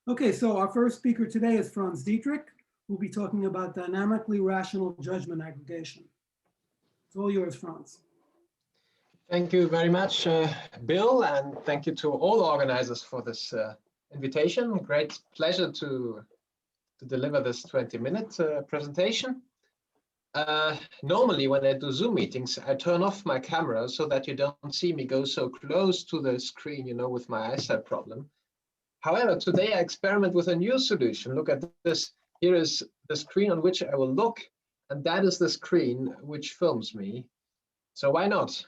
Okay, so our first speaker today is Franz Dietrich, who'll be talking about dynamically rational judgment aggregation. It's all yours, Franz. Thank you very much, Bill, and thank you to all organizers for this invitation. Great pleasure to deliver this 20-minute presentation. Normally, when I do Zoom meetings, I turn off my camera so that you don't see me go so close to the screen, you know, with my eyesight problem. However, today I experiment with a new solution. Look at this. Here is the screen on which I will look, and that is the screen which films me. So why not?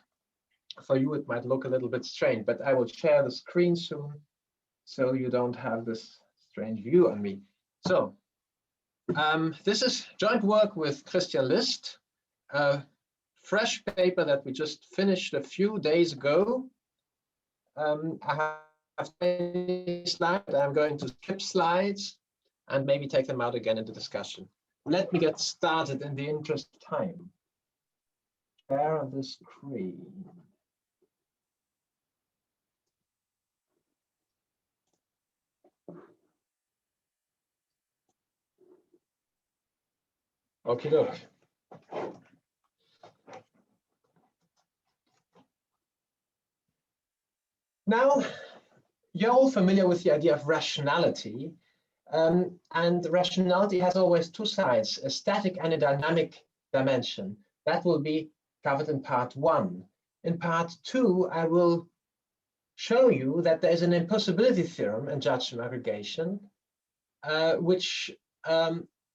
For you, it might look a little bit strange, but I will share the screen soon so you don't have this strange view on me. So this is joint work with Christian List, a fresh paper that we just finished a few days ago. I have 20 slides. I'm going to skip slides and maybe take them out again in the discussion. Let me get started in the interest of time. Share the screen. Okay, look. Now, you're all familiar with the idea of rationality, and rationality has always two sides, a static and a dynamic dimension. That will be covered in part 1. In part 2, I will show you that there is an impossibility theorem in judgment aggregation, which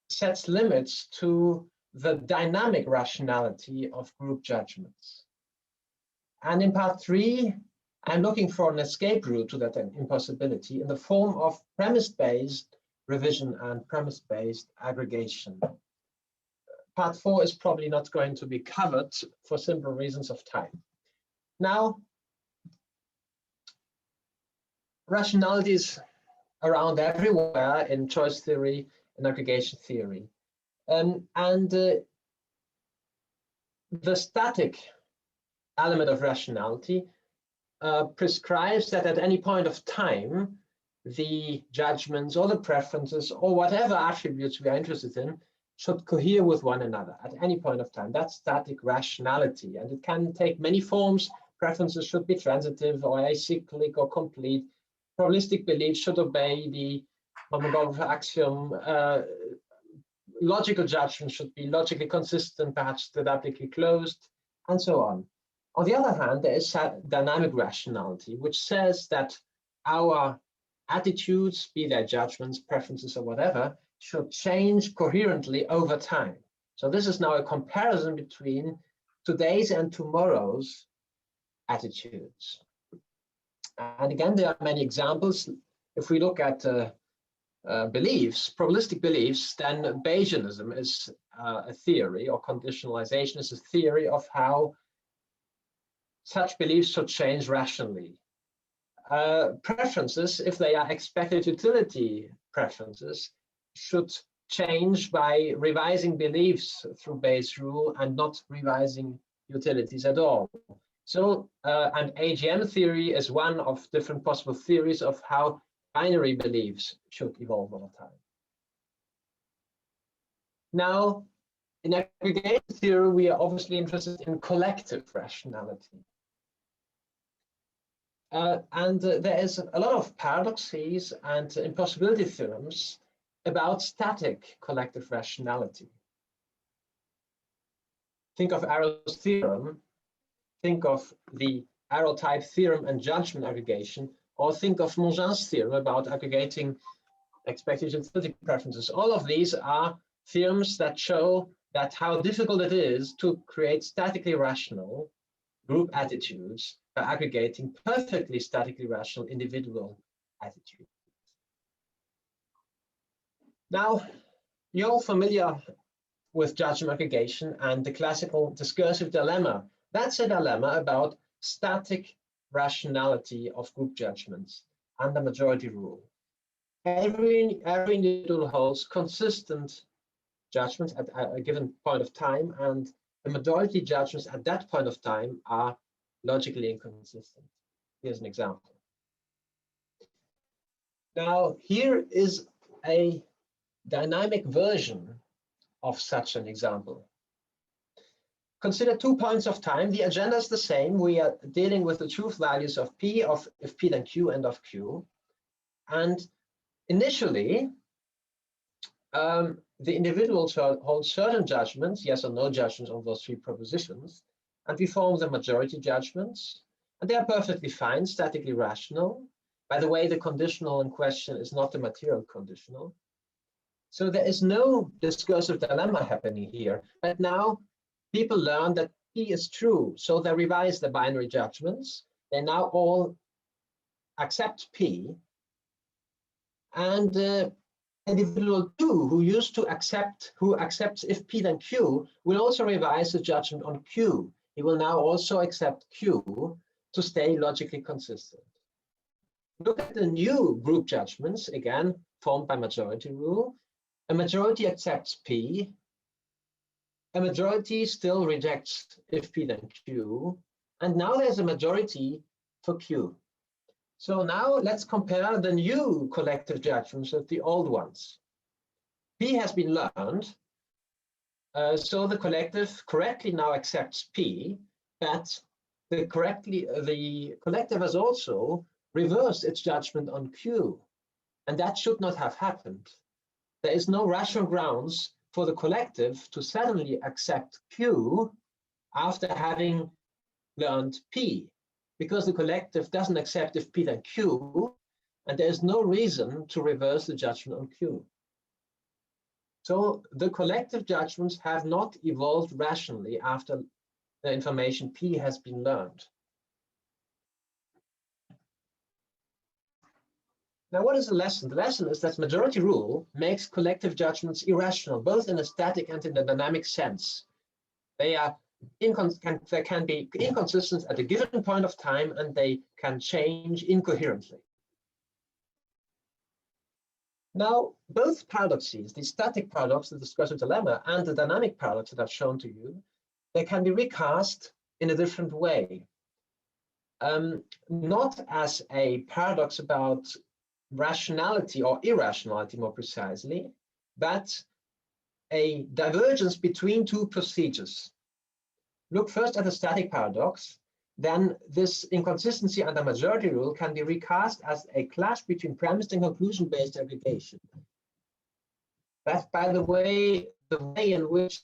sets limits to the dynamic rationality of group judgments. And in part 3, I'm looking for an escape route to that impossibility in the form of premise-based revision and premise-based aggregation. Part 4 is probably not going to be covered for simple reasons of time. Now, rationality is around everywhere in choice theory and aggregation theory. The static element of rationality prescribes that at any point of time, the judgments or the preferences or whatever attributes we are interested in should cohere with one another at any point of time. That's static rationality, and it can take many forms. Preferences should be transitive or acyclic or complete. Probabilistic beliefs should obey the homomorphic axiom. Logical judgment should be logically consistent, perhaps deductively closed, and so on. On the other hand, there is dynamic rationality, which says that our attitudes, be they judgments, preferences, or whatever, should change coherently over time. So this is now a comparison between today's and tomorrow's attitudes. And again, there are many examples. If we look at beliefs, probabilistic beliefs, then Bayesianism is a theory, or conditionalization is a theory of how such beliefs should change rationally. Preferences, if they are expected utility preferences, should change by revising beliefs through Bayes' rule and not revising utilities at all. So, and AGM theory is one of different possible theories of how binary beliefs should evolve over time. Now, in aggregation theory, we are obviously interested in collective rationality. There is a lot of paradoxes and impossibility theorems about static collective rationality. Think of Arrow's theorem, think of the Arrow type theorem and judgment aggregation, or think of Mongin's theorem about aggregating expected utility preferences. All of these are theorems that show that how difficult it is to create statically rational group attitudes by aggregating perfectly statically rational individual attitudes. Now, you're all familiar with judgment aggregation and the classical discursive dilemma. That's a dilemma about static rationality of group judgments and the majority rule. Every individual holds consistent judgments at a given point of time, and the majority judgments at that point of time are logically inconsistent. Here's an example. Now, here is a dynamic version of such an example. Consider 2 points of time. The agenda is the same. We are dealing with the truth values of P, of if P then Q, and of Q. And initially, the individuals hold certain judgments, yes or no judgments on those 3 propositions, and we form the majority judgments, and they are perfectly fine, statically rational. By the way, the conditional in question is not the material conditional. So there is no discursive dilemma happening here. But now people learn that P is true, so they revise the binary judgments. They now all accept P, and individual 2, who used to accept, who accepts if P then Q, will also revise the judgment on Q. He will now also accept Q to stay logically consistent. Look at the new group judgments, again, formed by majority rule. A majority accepts P. A majority still rejects if P then Q. And now there's a majority for Q. So now let's compare the new collective judgments with the old ones. P has been learned, so the collective correctly now accepts P, but the collective has also reversed its judgment on Q, and that should not have happened. There is no rational grounds for the collective to suddenly accept Q after having learned P, because the collective doesn't accept if P then Q, and there is no reason to reverse the judgment on Q. So the collective judgments have not evolved rationally after the information P has been learned. Now, what is the lesson? The lesson is that majority rule makes collective judgments irrational, both in a static and in a dynamic sense. They are they can be inconsistent at a given point of time, and they can change incoherently. Now, both paradoxes, the static paradox, the discursive dilemma, and the dynamic paradox that I've shown to you, they can be recast in a different way. Not as a paradox about rationality or irrationality, more precisely, but a divergence between 2 procedures. Look first at the static paradox, then this inconsistency under majority rule can be recast as a clash between premised and conclusion-based aggregation. That's, by the way in which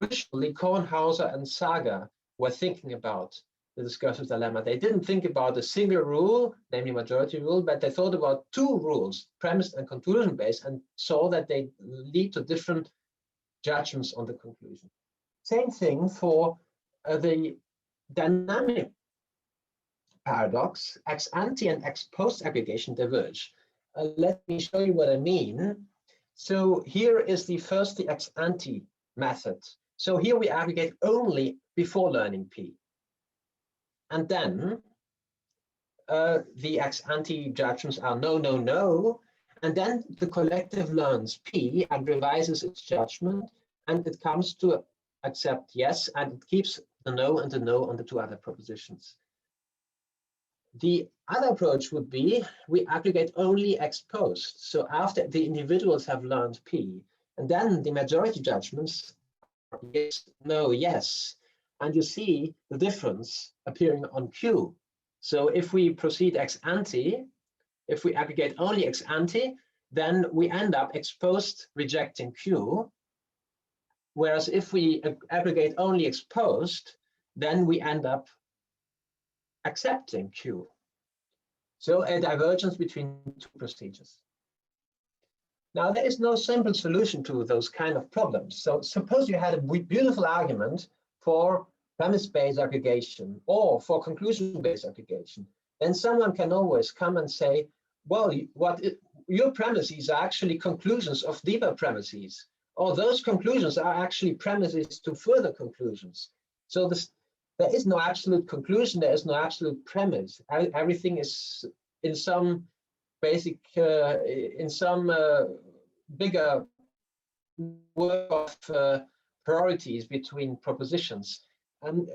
originally Kornhauser and Sager were thinking about the discursive dilemma. They didn't think about a single rule, namely majority rule, but they thought about 2 rules, premised and conclusion-based, and saw that they lead to different judgments on the conclusion. Same thing for the dynamic paradox. Ex ante and ex post aggregation diverge. Let me show you what I mean. So here is the ex ante method. So here we aggregate only before learning P. And then the ex ante judgments are no, no, no. And then the collective learns P and revises its judgment, and it comes to accept yes, and it keeps the no and the no on the 2 other propositions. The other approach would be we aggregate only ex post. So after the individuals have learned P, and then the majority judgments are yes, no, yes. And you see the difference appearing on Q. So if we proceed ex ante, if we aggregate only ex ante, then we end up ex post rejecting Q. Whereas if we aggregate only ex post, then we end up accepting Q. So a divergence between 2 procedures. Now, there is no simple solution to those kind of problems. So suppose you had a beautiful argument for premise-based aggregation or for conclusion-based aggregation. Then someone can always come and say, well, your premises are actually conclusions of deeper premises, or those conclusions are actually premises to further conclusions. So there is no absolute conclusion, there is no absolute premise. Everything is in some basic, bigger work of priorities between propositions.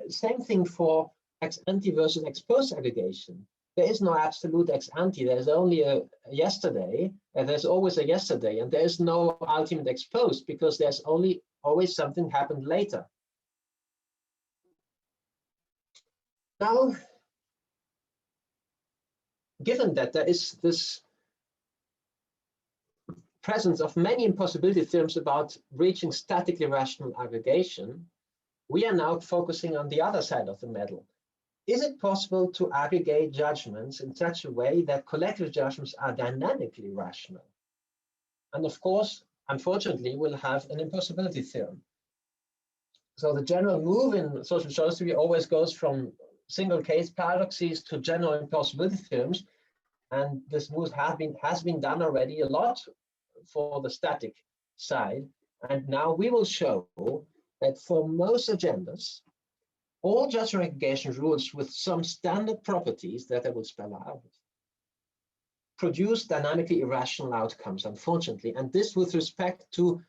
Same thing for ex ante versus ex post aggregation. there is no absolute ex ante. There's only a yesterday, and there's always a yesterday, and there is no ultimate ex post, because there's always something happened later. Now, given that there is this presence of many impossibility theorems about reaching statically rational aggregation, we are now focusing on the other side of the medal. Is it possible to aggregate judgments in such a way that collective judgments are dynamically rational? And of course, unfortunately, we'll have an impossibility theorem. So the general move in social choice theory always goes from single case paradoxes to general impossibility theorems. And this move has been done already a lot for the static side. And now we will show that for most agendas, all judgment aggregation rules with some standard properties that I will spell out produce dynamically irrational outcomes, unfortunately, and this with respect to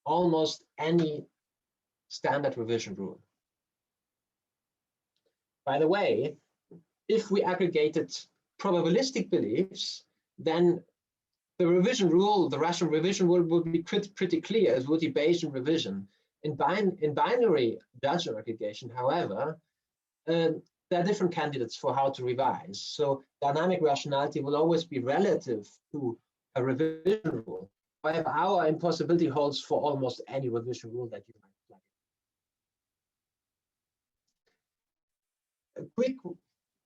almost any standard revision rule. By the way, if we aggregated probabilistic beliefs, then the revision rule, the rational revision rule, would be pretty clear. It would be Bayesian revision. In binary judgment aggregation, however, there are different candidates for how to revise. So dynamic rationality will always be relative to a revision rule. However, our impossibility holds for almost any revision rule that you might plug in. A quick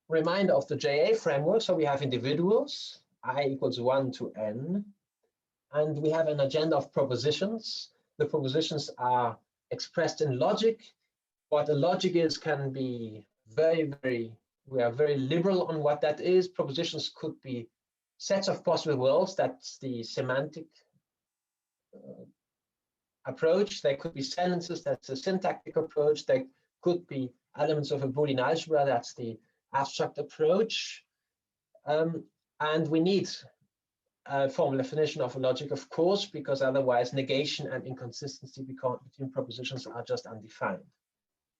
reminder of the JA framework. So we have individuals, I equals 1 to n, and we have an agenda of propositions. The propositions are expressed in logic. What a logic is can be we are very liberal on what that is. Propositions could be sets of possible worlds. That's the semantic approach. They could be sentences. That's a syntactic approach. They could be elements of a Boolean algebra. That's the abstract approach. And we need a formal definition of a logic, of course, because otherwise negation and inconsistency between propositions are just undefined.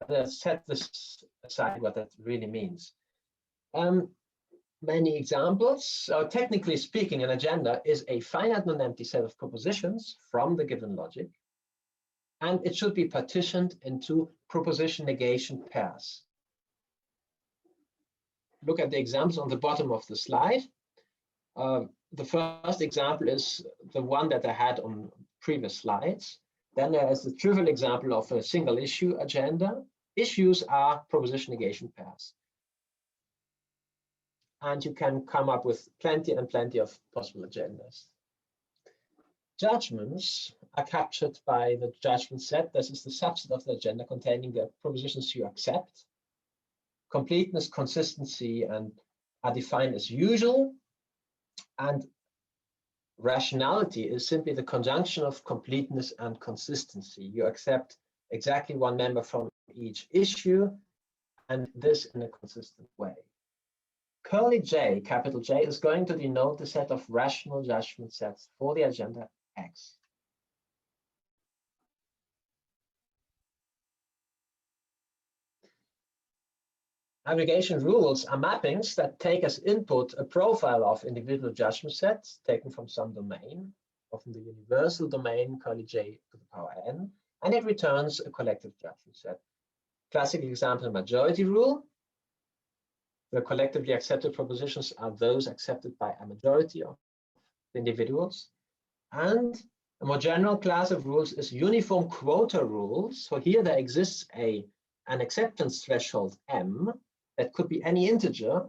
Let's set this aside, what that really means. Many examples. Technically speaking, an agenda is a finite non-empty set of propositions from the given logic, and it should be partitioned into proposition negation pairs. Look at the examples on the bottom of the slide. The first example is the one that I had on previous slides. Then there is the trivial example of a single issue agenda. Issues are proposition negation pairs. And you can come up with plenty and plenty of possible agendas. Judgments are captured by the judgment set. This is the subset of the agenda containing the propositions you accept. Completeness, consistency, and are defined as usual. And rationality is simply the conjunction of completeness and consistency. You accept exactly one member from each issue, and this in a consistent way. Curly J, capital J, is going to denote the set of rational judgment sets for the agenda X. Aggregation rules are mappings that take as input a profile of individual judgment sets taken from some domain, often the universal domain, curly J to the power n, and it returns a collective judgment set. Classic example, majority rule. The collectively accepted propositions are those accepted by a majority of individuals. And a more general class of rules is uniform quota rules. So here there exists an acceptance threshold m that could be any integer,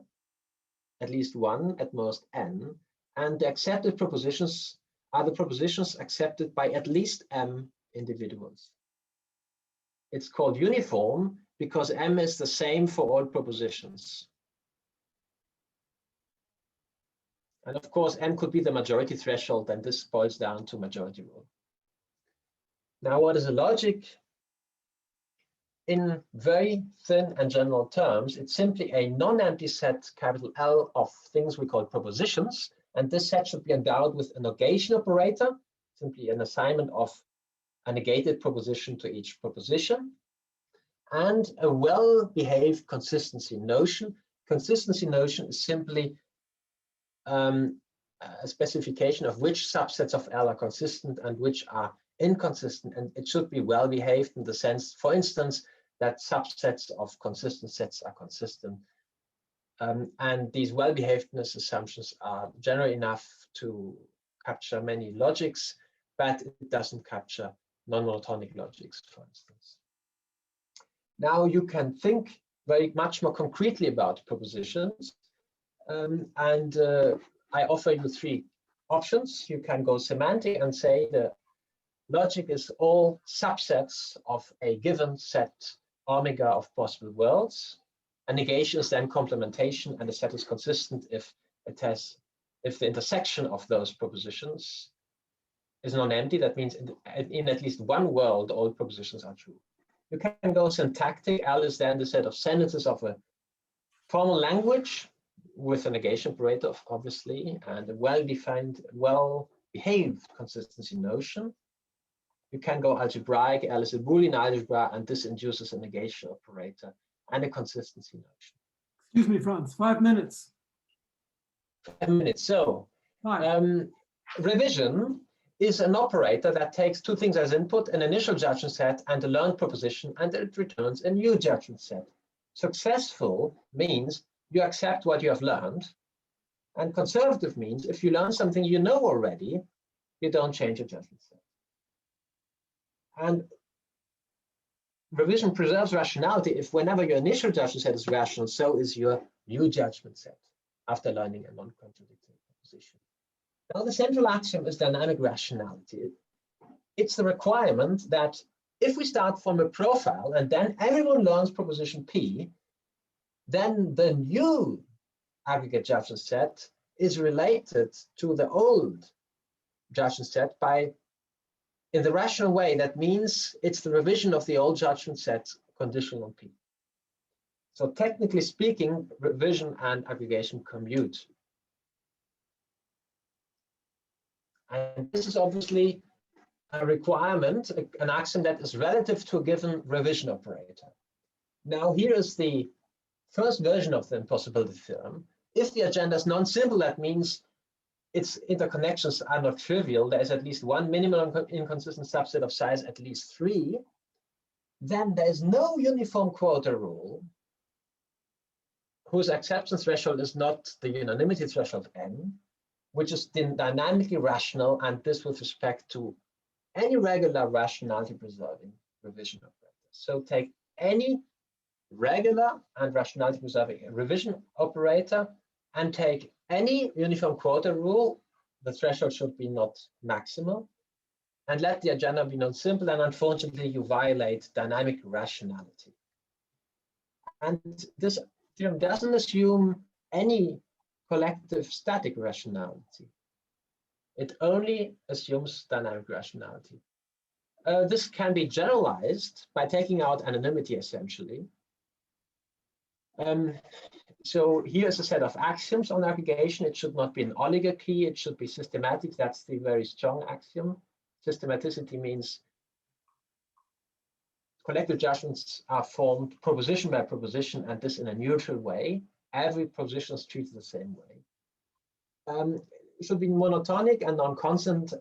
at least one, at most n, and the accepted propositions are the propositions accepted by at least m individuals. It's called uniform because m is the same for all propositions. And of course, m could be the majority threshold, and this boils down to majority rule. Now, what is a logic? In very thin and general terms, it's simply a non-empty set, capital L, of things we call propositions. And this set should be endowed with a negation operator, simply an assignment of a negated proposition to each proposition, and a well-behaved consistency notion, consistency notion is simply a specification of which subsets of L are consistent and which are inconsistent, and it should be well behaved in the sense, for instance, that subsets of consistent sets are consistent. And these well-behavedness assumptions are general enough to capture many logics, but it doesn't capture non-monotonic logics, for instance. Now you can think very much more concretely about propositions, I offer you three options. You can go semantic and say the logic is all subsets of a given set omega of possible worlds. A negation is then complementation, and the set is consistent if the intersection of those propositions is non-empty. That means in at least one world, all propositions are true. You can go syntactic. L is then the set of sentences of a formal language with a negation operator, obviously, and a well-defined, well-behaved consistency notion. You can go algebraic. L is a Boolean algebra, and this induces a negation operator and a consistency notion. Excuse me, Franz, 5 minutes. 5 minutes. So, revision is an operator that takes two things as input, an initial judgment set and a learned proposition, and it returns a new judgment set. Successful means you accept what you have learned, and conservative means if you learn something you know already, you don't change your judgment set. And revision preserves rationality if whenever your initial judgment set is rational, so is your new judgment set after learning a non-contradictory proposition. Now, the central axiom is dynamic rationality. It's the requirement that if we start from a profile and then everyone learns proposition P, then the new aggregate judgment set is related to the old judgment set in the rational way. That means it's the revision of the old judgment set conditional on P. So technically speaking, revision and aggregation commute. And this is obviously a requirement, an axiom that is relative to a given revision operator. Now, here is the first version of the impossibility theorem. If the agenda is non-simple, that means its interconnections are not trivial. There is at least one minimal inconsistent subset of size at least 3. Then there is no uniform quota rule whose acceptance threshold is not the unanimity threshold n, which is dynamically rational, and this with respect to any regular rationality preserving revision operator. So take any regular and rationality preserving revision operator and take any uniform quota rule, the threshold should be not maximal, and let the agenda be non-simple, and unfortunately you violate dynamic rationality. And this theorem doesn't assume any collective static rationality. It only assumes dynamic rationality. This can be generalized by taking out anonymity, essentially. So here's a set of axioms on aggregation. It should not be an oligarchy. It should be systematic. That's the very strong axiom. Systematicity means collective judgments are formed proposition by proposition, and this in a neutral way. Every proposition is treated the same way. It should be monotonic and non-constant.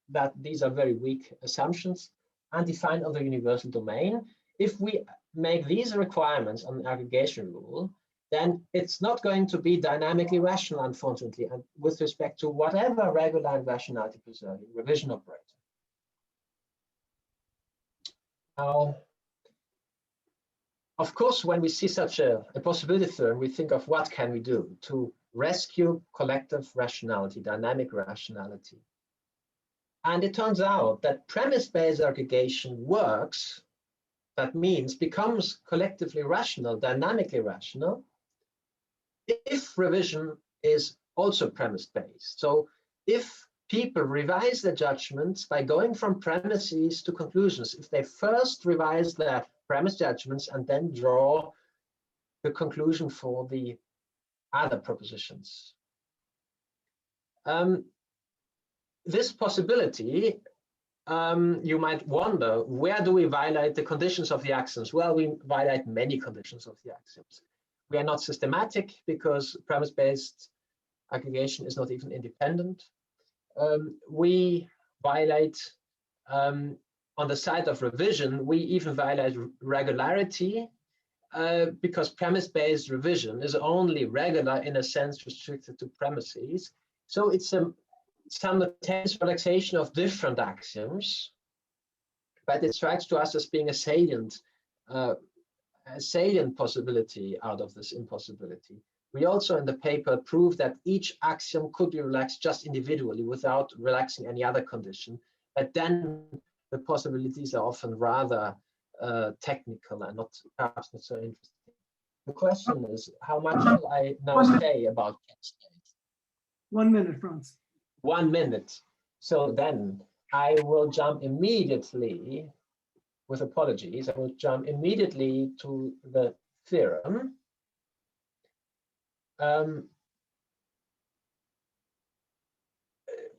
That these are very weak assumptions, and defined on the universal domain. If we make these requirements on the aggregation rule, then it's not going to be dynamically rational, unfortunately, and with respect to whatever regular and rationality preserving revision operator. Now, of course, when we see such a possibility theorem, we think of what can we do to rescue collective rationality, dynamic rationality. And it turns out that premise-based aggregation works. That means becomes collectively rational, dynamically rational, if revision is also premise-based. So if people revise their judgments by going from premises to conclusions, if they first revise their premise judgments and then draw the conclusion for the other propositions. This possibility, you might wonder, where do we violate the conditions of the axioms? Well, we violate many conditions of the axioms. We are not systematic because premise-based aggregation is not even independent. We violate, on the side of revision, we even violate regularity because premise-based revision is only regular in a sense restricted to premises. So it's a simultaneous relaxation of different axioms, but it strikes to us as being a salient possibility out of this impossibility. We also in the paper prove that each axiom could be relaxed just individually without relaxing any other condition, but then the possibilities are often rather technical and not perhaps not so interesting. The question is, how much shall I now say about premise-based? 1 minute, Franz. 1 minute. So then I will jump immediately, with apologies, I will jump immediately to the theorem.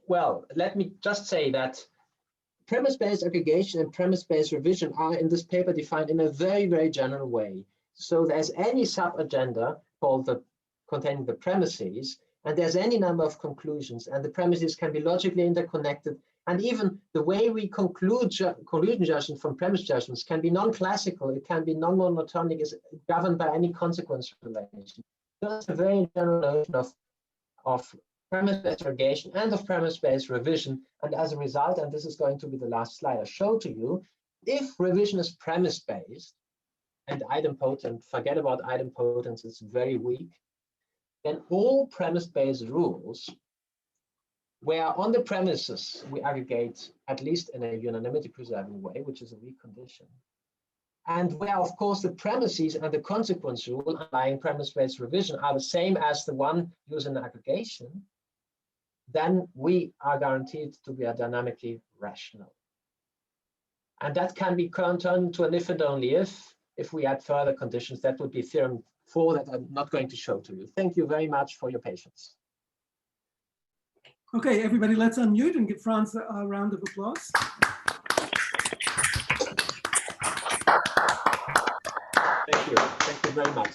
Well, let me just say that premise-based aggregation and premise-based revision are in this paper defined in a very, very general way. So there's any sub-agenda called containing the premises, and there's any number of conclusions, and the premises can be logically interconnected, and even the way we conclude conclusion judgment from premise judgments can be non-classical, it can be non-monotonic, is governed by any consequence relation. That's a very general notion of premise-based aggregation and of premise-based revision, and as a result, and this is going to be the last slide I show to you, if revision is premise-based and idempotent, forget about idempotence, it's very weak, then all premise-based rules where on the premises we aggregate at least in a unanimity preserving way, which is a weak condition, and where of course the premises and the consequence rule underlying premise-based revision are the same as the one used in aggregation, then we are guaranteed to be dynamically rational. And that can be turned into an if and only if we add further conditions. That would be theorem 4 that I'm not going to show to you. Thank you very much for your patience. Okay, everybody, let's unmute and give Franz a round of applause. Thank you very much.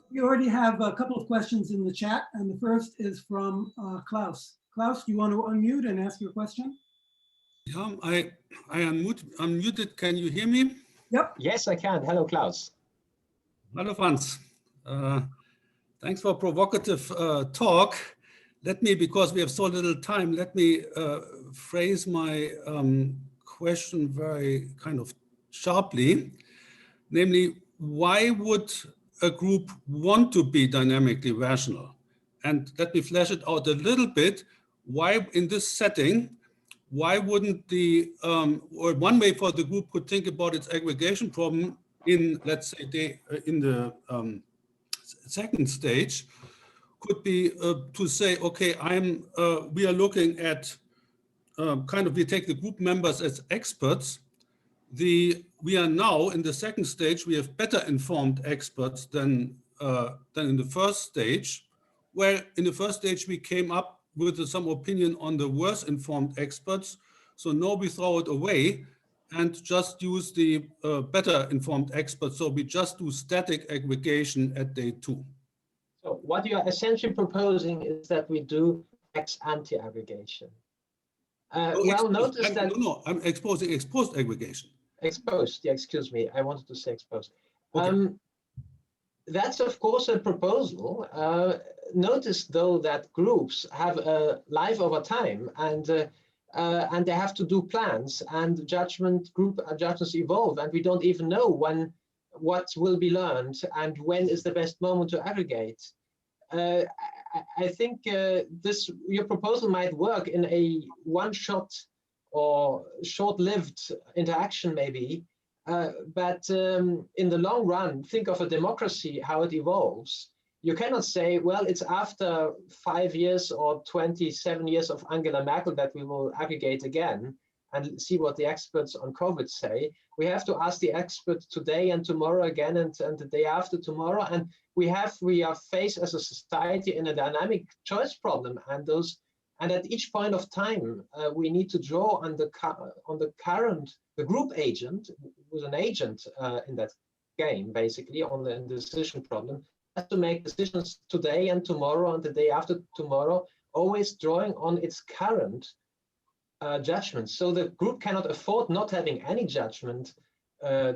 You already have a couple of questions in the chat, and the first is from Klaus. Klaus, do you want to unmute and ask your question? Yeah, I unmuted. Can you hear me? Yep. Yes, I can. Hello, Klaus. Hello, Franz. Thanks for a provocative talk. Let me, because we have so little time, let me phrase my question very kind of sharply. Namely, why would a group want to be dynamically rational? And let me flesh it out a little bit. Why, in this setting, why wouldn't or one way for the group could think about its aggregation problem in, let's say, in the second stage, could be to say, okay, we are looking at we take the group members as experts. We are now in the second stage, we have better informed experts than in the first stage, where in the first stage we came up with some opinion on the worse informed experts. So now we throw it away and just use the better informed experts. So we just do static aggregation at day 2. So what you are essentially proposing is that we do ex ante aggregation. Notice that. No, I'm exposing exposed aggregation. Exposed, yeah, excuse me. I wanted to say exposed. Okay. That's of course a proposal. Notice though that groups have a life over time, and they have to do plans, and group judgments evolve, and we don't even know what will be learned and when is the best moment to aggregate. I think your proposal might work in a one-shot or short-lived interaction maybe, but in the long run, think of a democracy, how it evolves. You cannot say, well, it's after 5 years or 27 years of Angela Merkel that we will aggregate again and see what the experts on COVID say. We have to ask the experts today and tomorrow again and the day after tomorrow. And we are faced as a society in a dynamic choice problem. And at each point of time, we need to draw on the group agent, who's an agent in that game, basically, on the decision problem, has to make decisions today and tomorrow and the day after tomorrow, always drawing on its current judgment. So the group cannot afford not having any judgment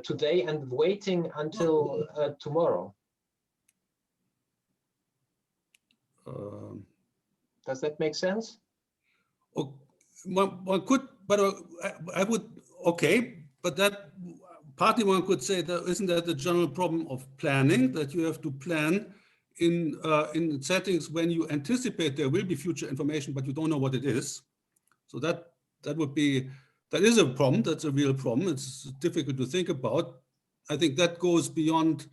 today and waiting until tomorrow. Does that make sense? One could, but I would, okay, but that partly one could say that isn't that the general problem of planning, that you have to plan in settings when you anticipate there will be future information, but you don't know what it is. So that is a problem. That's a real problem. It's difficult to think about. I think that goes beyond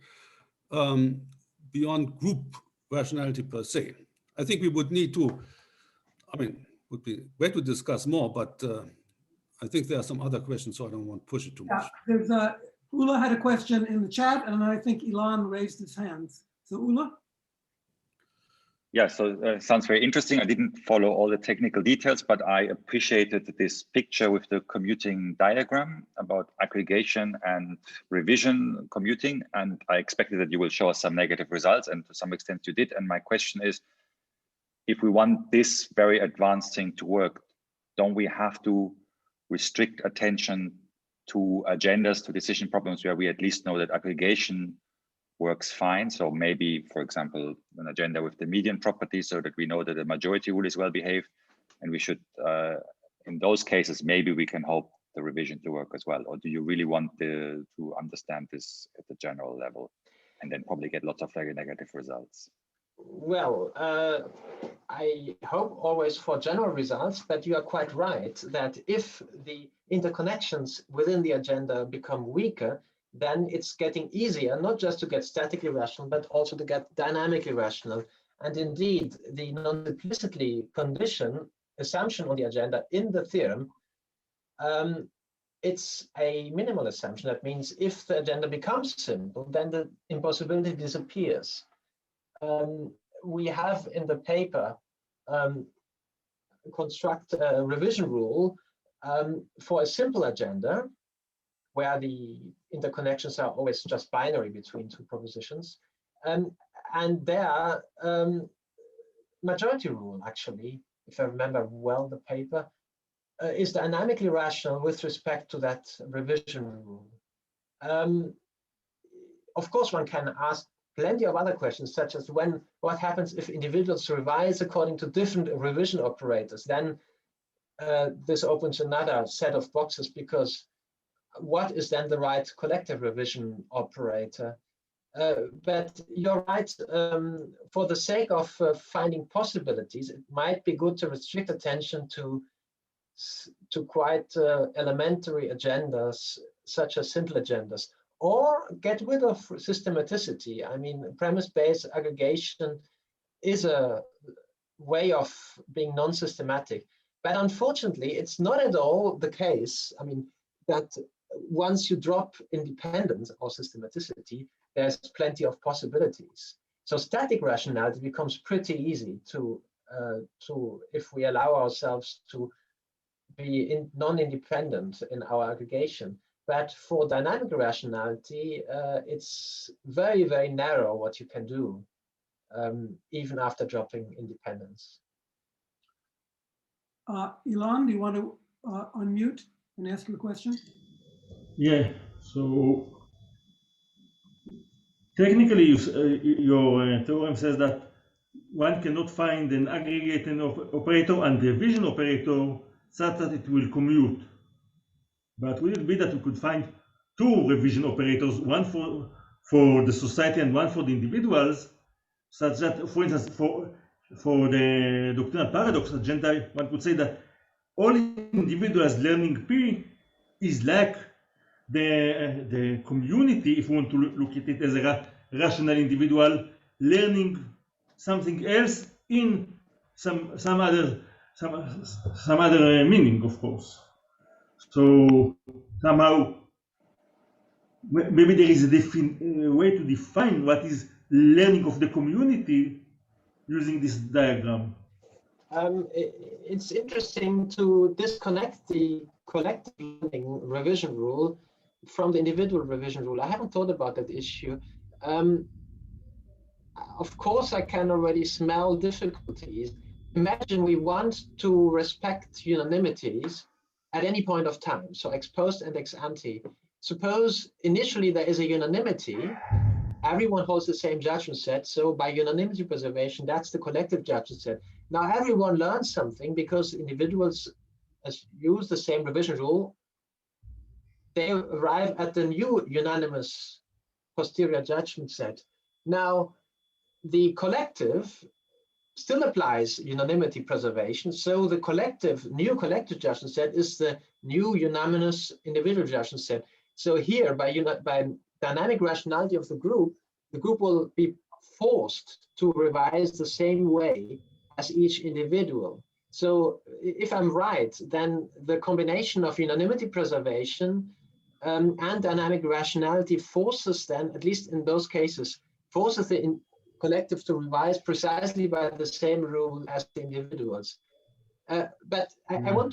group rationality per se. I think we would need to, I mean, would be great to discuss more, but I think there are some other questions, so I don't want to push it too much. There's Ula had a question in the chat, and I think Ilan raised his hands. So Ula? Yeah, so sounds very interesting. I didn't follow all the technical details, but I appreciated this picture with the commuting diagram about aggregation and revision commuting. And I expected that you will show us some negative results, and to some extent you did. And my question is, if we want this very advanced thing to work, don't we have to restrict attention to agendas, to decision problems where we at least know that aggregation works fine? So maybe, for example, an agenda with the median property, so that we know that the majority rule is well behaved, and we should, in those cases, maybe we can hope the revision to work as well. Or do you really want to understand this at the general level, and then probably get lots of very negative results? Well, I hope always for general results, but you are quite right that if the interconnections within the agenda become weaker, then it's getting easier, not just to get statically rational, but also to get dynamically rational. And indeed, the non-duplicity condition assumption on the agenda in the theorem, it's a minimal assumption. That means if the agenda becomes simple, then the impossibility disappears. We have in the paper construct a revision rule for a simple agenda where the interconnections are always just binary between two propositions. And there, majority rule, actually, if I remember well the paper, is dynamically rational with respect to that revision rule. Of course, one can ask plenty of other questions, such as what happens if individuals revise according to different revision operators? Then this opens another set of boxes, because what is then the right collective revision operator? But you're right, for the sake of finding possibilities, it might be good to restrict attention to quite elementary agendas, such as simple agendas, or get rid of systematicity. I mean, premise-based aggregation is a way of being non-systematic. But unfortunately, it's not at all the case. I mean, that once you drop independence or systematicity, there's plenty of possibilities. So static rationality becomes pretty easy to if we allow ourselves to be non-independent in our aggregation. But for dynamic rationality, it's very, very narrow what you can do, even after dropping independence. Ilan, do you want to unmute and ask your question? Yeah, so technically your theorem says that one cannot find an aggregating operator and revision operator such that it will commute. But would it be that we could find two revision operators, one for the society and one for the individuals, such that, for instance, for the doctrinal paradox agenda, one could say that all individuals learning P is like the community, if we want to look at it as a rational individual learning something else in some other meaning, of course. So somehow maybe there is a way to define what is learning of the community using this diagram. It's interesting to disconnect the collective learning revision rule from the individual revision rule. I haven't thought about that issue. of course, I can already smell difficulties. Imagine we want to respect unanimities at any point of time, so ex post and ex ante. Suppose initially there is a unanimity, everyone holds the same judgment set, so by unanimity preservation, that's the collective judgment set. Now everyone learns something because individuals use the same revision rule. They arrive at the new unanimous posterior judgment set. Now, the collective still applies unanimity preservation, so the new collective judgment set is the new unanimous individual judgment set. So here, by dynamic rationality of the group will be forced to revise the same way as each individual. So if I'm right, then the combination of unanimity preservation and dynamic rationality forces then, at least in those cases, forces the collective to revise precisely by the same rule as the individuals. But I don't want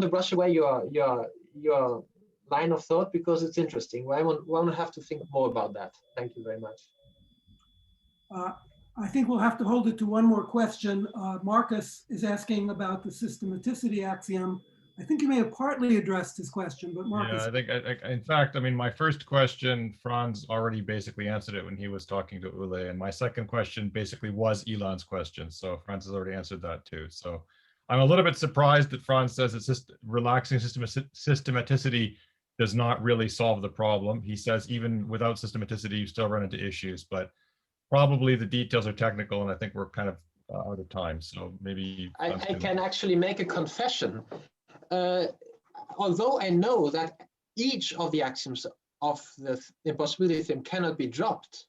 to brush away your line of thought because it's interesting. I won't have to think more about that. Thank you very much. I think we'll have to hold it to one more question. Marcus is asking about the systematicity axiom. I think you may have partly addressed his question, but Marcus. Yeah, I think, in fact, I mean, my first question, Franz already basically answered it when he was talking to Ule, and my second question basically was Elon's question, so Franz has already answered that too. So I'm a little bit surprised that Franz says that relaxing systematicity does not really solve the problem. He says even without systematicity, you still run into issues, but probably the details are technical, and I think we're kind of out of time, so maybe I can actually make a confession. Although I know that each of the axioms of the impossibility theorem cannot be dropped,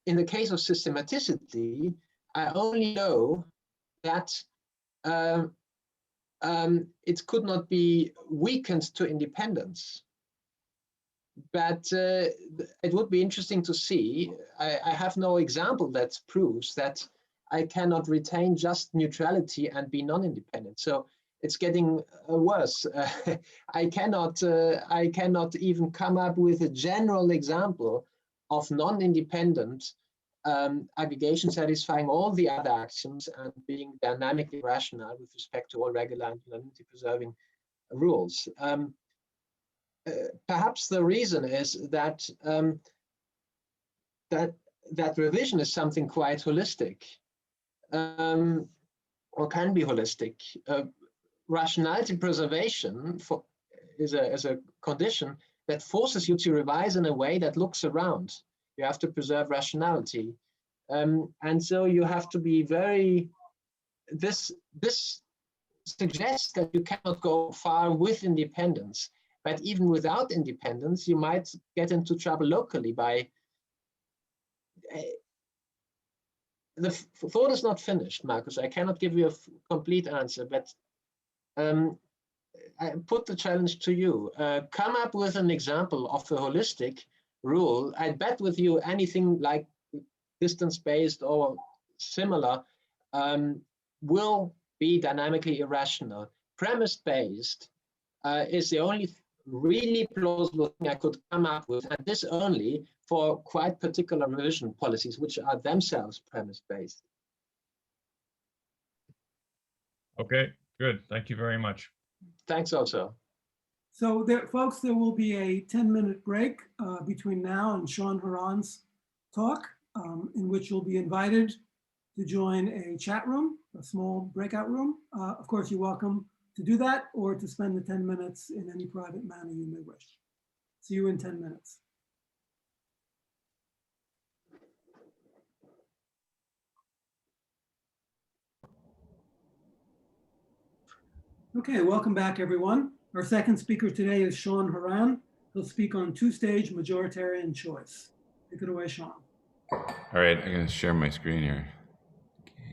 in the case of systematicity, I only know that it could not be weakened to independence. But it would be interesting to see. I have no example that proves that I cannot retain just neutrality and be non-independent. So it's getting worse. I cannot even come up with a general example of non-independent aggregation satisfying all the other axioms and being dynamically rational with respect to all regular and unanimity preserving rules. Perhaps the reason is that that revision is something quite holistic, or can be holistic. Rationality preservation is a condition that forces you to revise in a way that looks around. You have to preserve rationality, and so you have to be very. This suggests that you cannot go far with independence, but even without independence, you might get into trouble locally by. The thought is not finished, Marcus. I cannot give you a complete answer, but. I put the challenge to you. Come up with an example of a holistic rule. I bet with you anything like distance-based or similar will be dynamically irrational. Premise-based is the only really plausible thing I could come up with, and this only for quite particular revision policies, which are themselves premise-based. Okay. Good. Thank you very much. Thanks also. So folks, there will be a 10-minute break between now and Sean Horan's talk, in which you'll be invited to join a chat room, a small breakout room. Of course, you're welcome to do that or to spend the 10 minutes in any private manner you may wish. See you in 10 minutes. Okay, welcome back, everyone. Our second speaker today is Sean Horan. He'll speak on two-stage majoritarian choice. Take it away, Sean. All right, I'm going to share my screen here. Okay.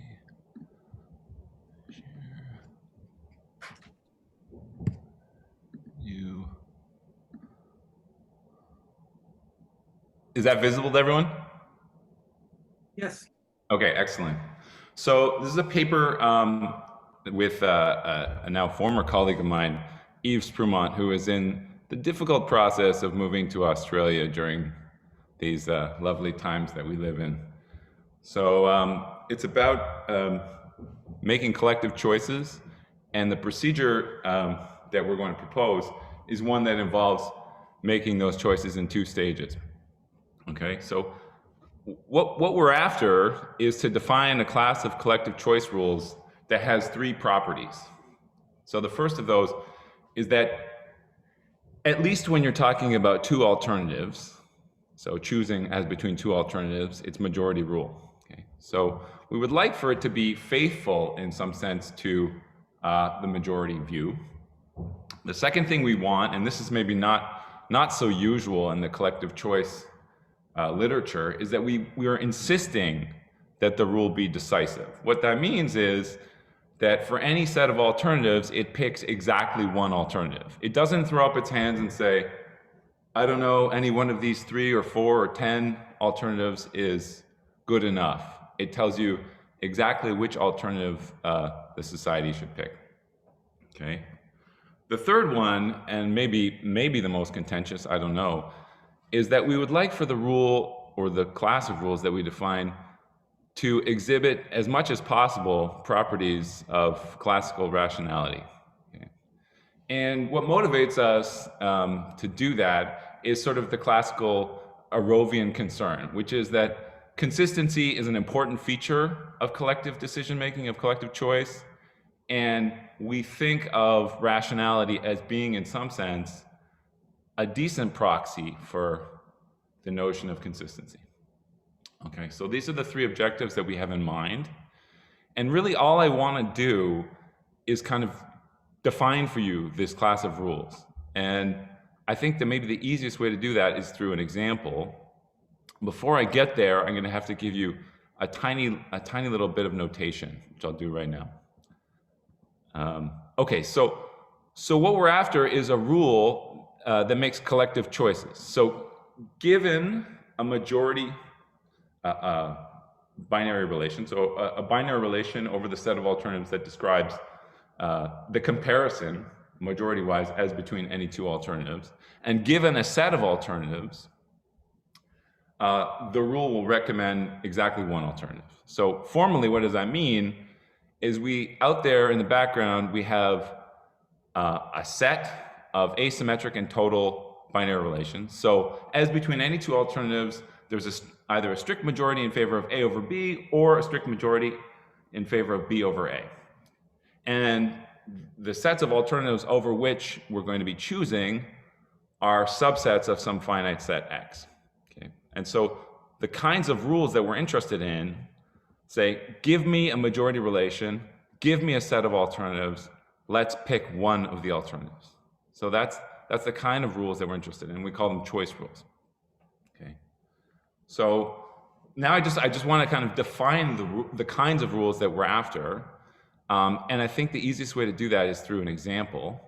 Share. Is that visible to everyone? Yes. Okay, excellent. So this is a paper with a now former colleague of mine, Yves Prumont, who is in the difficult process of moving to Australia during these lovely times that we live in. So it's about making collective choices, and the procedure that we're going to propose is one that involves making those choices in 2 stages. Okay, so what we're after is to define a class of collective choice rules that has 3 properties. So the first of those is that at least when you're talking about 2 alternatives, so choosing as between 2 alternatives, it's majority rule. Okay, so we would like for it to be faithful in some sense to the majority view. The second thing we want, and this is maybe not so usual in the collective choice literature, is that we are insisting that the rule be decisive. What that means is that for any set of alternatives, it picks exactly one alternative. It doesn't throw up its hands and say, I don't know, any one of these 3 or 4 or 10 alternatives is good enough. It tells you exactly which alternative the society should pick. Okay. The third one, and maybe the most contentious, I don't know, is that we would like for the rule or the class of rules that we define to exhibit as much as possible properties of classical rationality. Okay. And what motivates us to do that is sort of the classical Arrovian concern, which is that consistency is an important feature of collective decision-making, of collective choice, and we think of rationality as being, in some sense, a decent proxy for the notion of consistency. Okay, so these are the 3 objectives that we have in mind. And really all I want to do is kind of define for you this class of rules. And I think that maybe the easiest way to do that is through an example. Before I get there, I'm going to have to give you a tiny little bit of notation, which I'll do right now. Okay, so what we're after is a rule that makes collective choices. So given a majority binary relation, so a binary relation over the set of alternatives that describes the comparison, majority-wise, as between any 2 alternatives, and given a set of alternatives, the rule will recommend exactly one alternative. So formally, what does that mean? Is out there in the background, we have a set of asymmetric and total binary relations. So as between any 2 alternatives, there's either a strict majority in favor of A over B or a strict majority in favor of B over A. And the sets of alternatives over which we're going to be choosing are subsets of some finite set X. Okay? And so the kinds of rules that we're interested in say, give me a majority relation, give me a set of alternatives, let's pick one of the alternatives. So that's the kind of rules that we're interested in. We call them choice rules. Okay. So now I just want to kind of define the kinds of rules that we're after. And I think the easiest way to do that is through an example.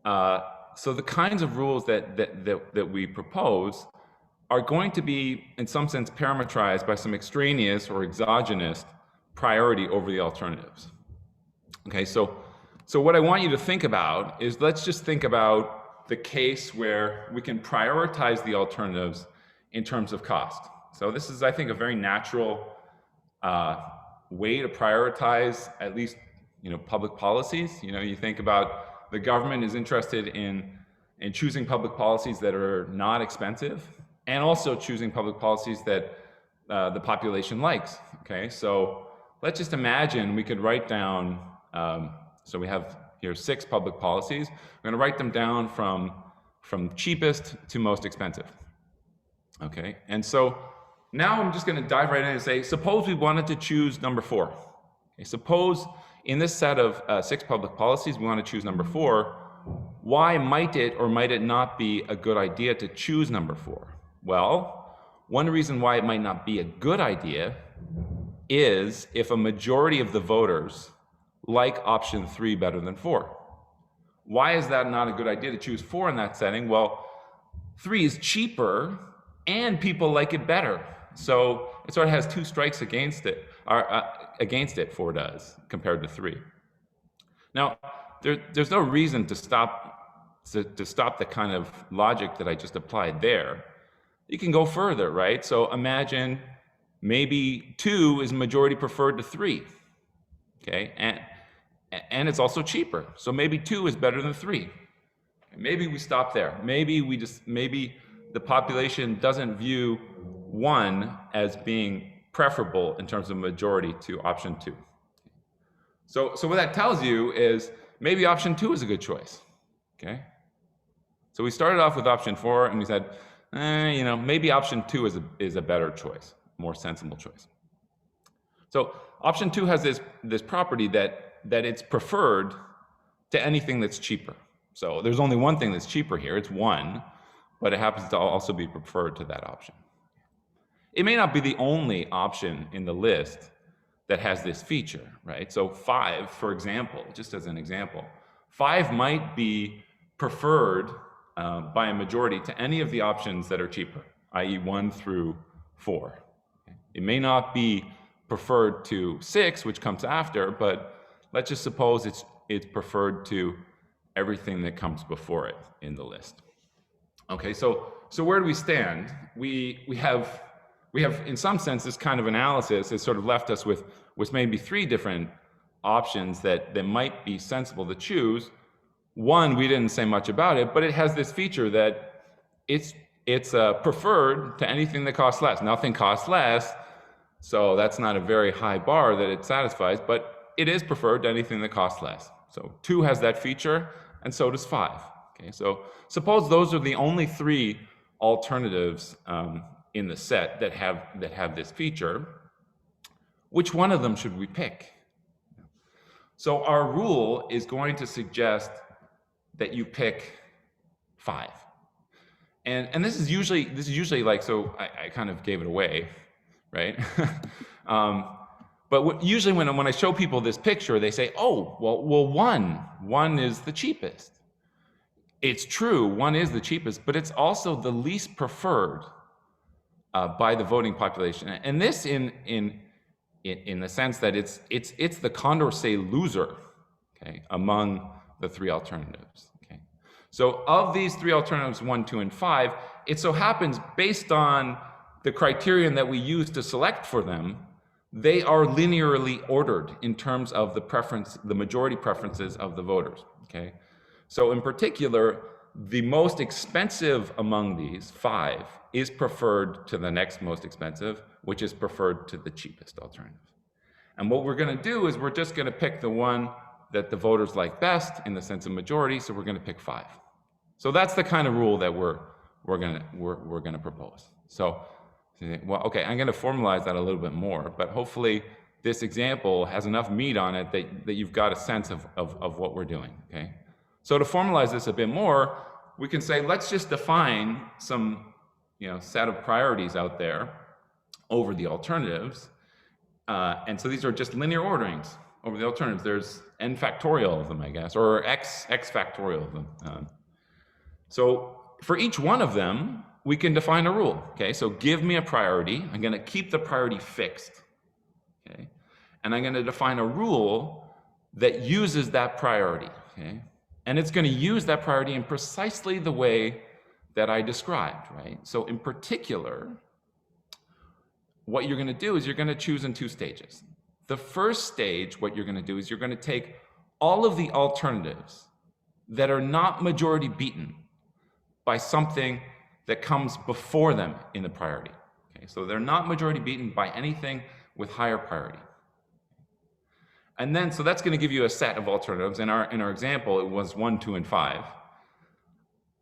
So the kinds of rules that we propose are going to be, in some sense, parametrized by some extraneous or exogenous priority over the alternatives. Okay, so what I want you to think about is, let's just think about the case where we can prioritize the alternatives in terms of cost. So this is, I think, a very natural way to prioritize, at least, public policies. You think about the government is interested in choosing public policies that are not expensive, and also choosing public policies that the population likes. Okay, so let's just imagine we could write down, so we have here 6 public policies. We're going to write them down from cheapest to most expensive. Okay, and so now I'm just going to dive right in and say, suppose we wanted to choose number 4. Okay, suppose in this set of 6 public policies, we want to choose number 4. Why might it or might it not be a good idea to choose number 4? Well, one reason why it might not be a good idea is if a majority of the voters like option 3 better than 4. Why is that not a good idea to choose 4 in that setting? Well, 3 is cheaper and people like it better. So it sort of has 2 strikes against it, 4 does, compared to 3. Now, there's no reason to stop the kind of logic that I just applied there. You can go further, right? So imagine Maybe 2 is majority preferred to 3, okay? And it's also cheaper. So maybe 2 is better than 3. Maybe we stop there. Maybe the population doesn't view 1 as being preferable in terms of majority to option 2. So what that tells you is maybe option 2 is a good choice, okay? So we started off with option 4 and we said, you know, maybe option 2 is a better choice, more sensible choice. So option 2 has this property that it's preferred to anything that's cheaper. So there's only one thing that's cheaper here, it's 1, but it happens to also be preferred to that option. It may not be the only option in the list that has this feature, right? So 5, for example, just as an example, 5 might be preferred by a majority to any of the options that are cheaper, i.e. 1 through 4. It may not be preferred to 6, which comes after, but let's just suppose it's preferred to everything that comes before it in the list. Okay, so where do we stand? We have in some sense this kind of analysis has sort of left us with maybe 3 different options that might be sensible to choose. 1, we didn't say much about it, but it has this feature that it's preferred to anything that costs less. Nothing costs less, so that's not a very high bar that it satisfies, but it is preferred to anything that costs less. So 2 has that feature, and so does 5. Okay, so suppose those are the only 3 alternatives in the set that have this feature. Which one of them should we pick? So our rule is going to suggest that you pick 5. And this is usually like, so I kind of gave it away, right? But usually when I show people this picture, they say, oh, well, 1 is the cheapest. It's true, 1 is the cheapest, but it's also the least preferred by the voting population. And this in the sense that it's the Condorcet loser, okay, among the 3 alternatives. Okay, so of these 3 alternatives, 1, 2, and 5, it so happens based on the criterion that we use to select for them, they are linearly ordered in terms of the majority preferences of the voters. Okay, so in particular, the most expensive among these 5 is preferred to the next most expensive, which is preferred to the cheapest alternative. And what we're going to do is we're just going to pick the one that the voters like best in the sense of majority, so we're going to pick 5. So that's the kind of rule that we're going to propose. So, well, okay, I'm going to formalize that a little bit more, but hopefully this example has enough meat on it that you've got a sense of what we're doing. Okay. So to formalize this a bit more, we can say, let's just define some, set of priorities out there over the alternatives. And so these are just linear orderings over the alternatives. There's n factorial of them, I guess, or x factorial of them. So for each one of them, we can define a rule. Okay, so give me a priority. I'm going to keep the priority fixed. Okay, and I'm going to define a rule that uses that priority. Okay. And it's going to use that priority in precisely the way that I described, right? So in particular, what you're going to do is you're going to choose in 2 stages. The first stage, what you're going to do is you're going to take all of the alternatives that are not majority beaten by something that comes before them in the priority. Okay, so they're not majority beaten by anything with higher priority. And then, so that's going to give you a set of alternatives. In our example, it was 1, 2, and 5.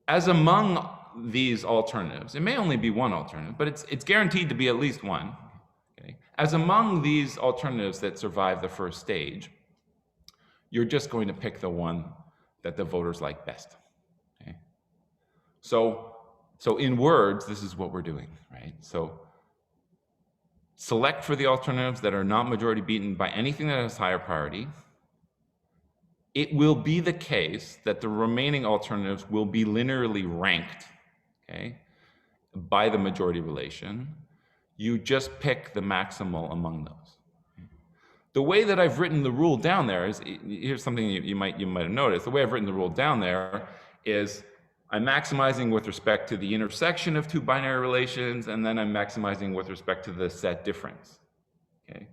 As among these alternatives, it may only be one alternative, but it's guaranteed to be at least one. Okay? As among these alternatives that survive the first stage, you're just going to pick the one that the voters like best. Okay? So in words, this is what we're doing, right? So select for the alternatives that are not majority beaten by anything that has higher priority. It will be the case that the remaining alternatives will be linearly ranked, okay, by the majority relation. You just pick the maximal among those. The way that I've written the rule down there is, here's something you might have noticed. The way I've written the rule down there is I'm maximizing with respect to the intersection of two binary relations, and then I'm maximizing with respect to the set difference. Okay.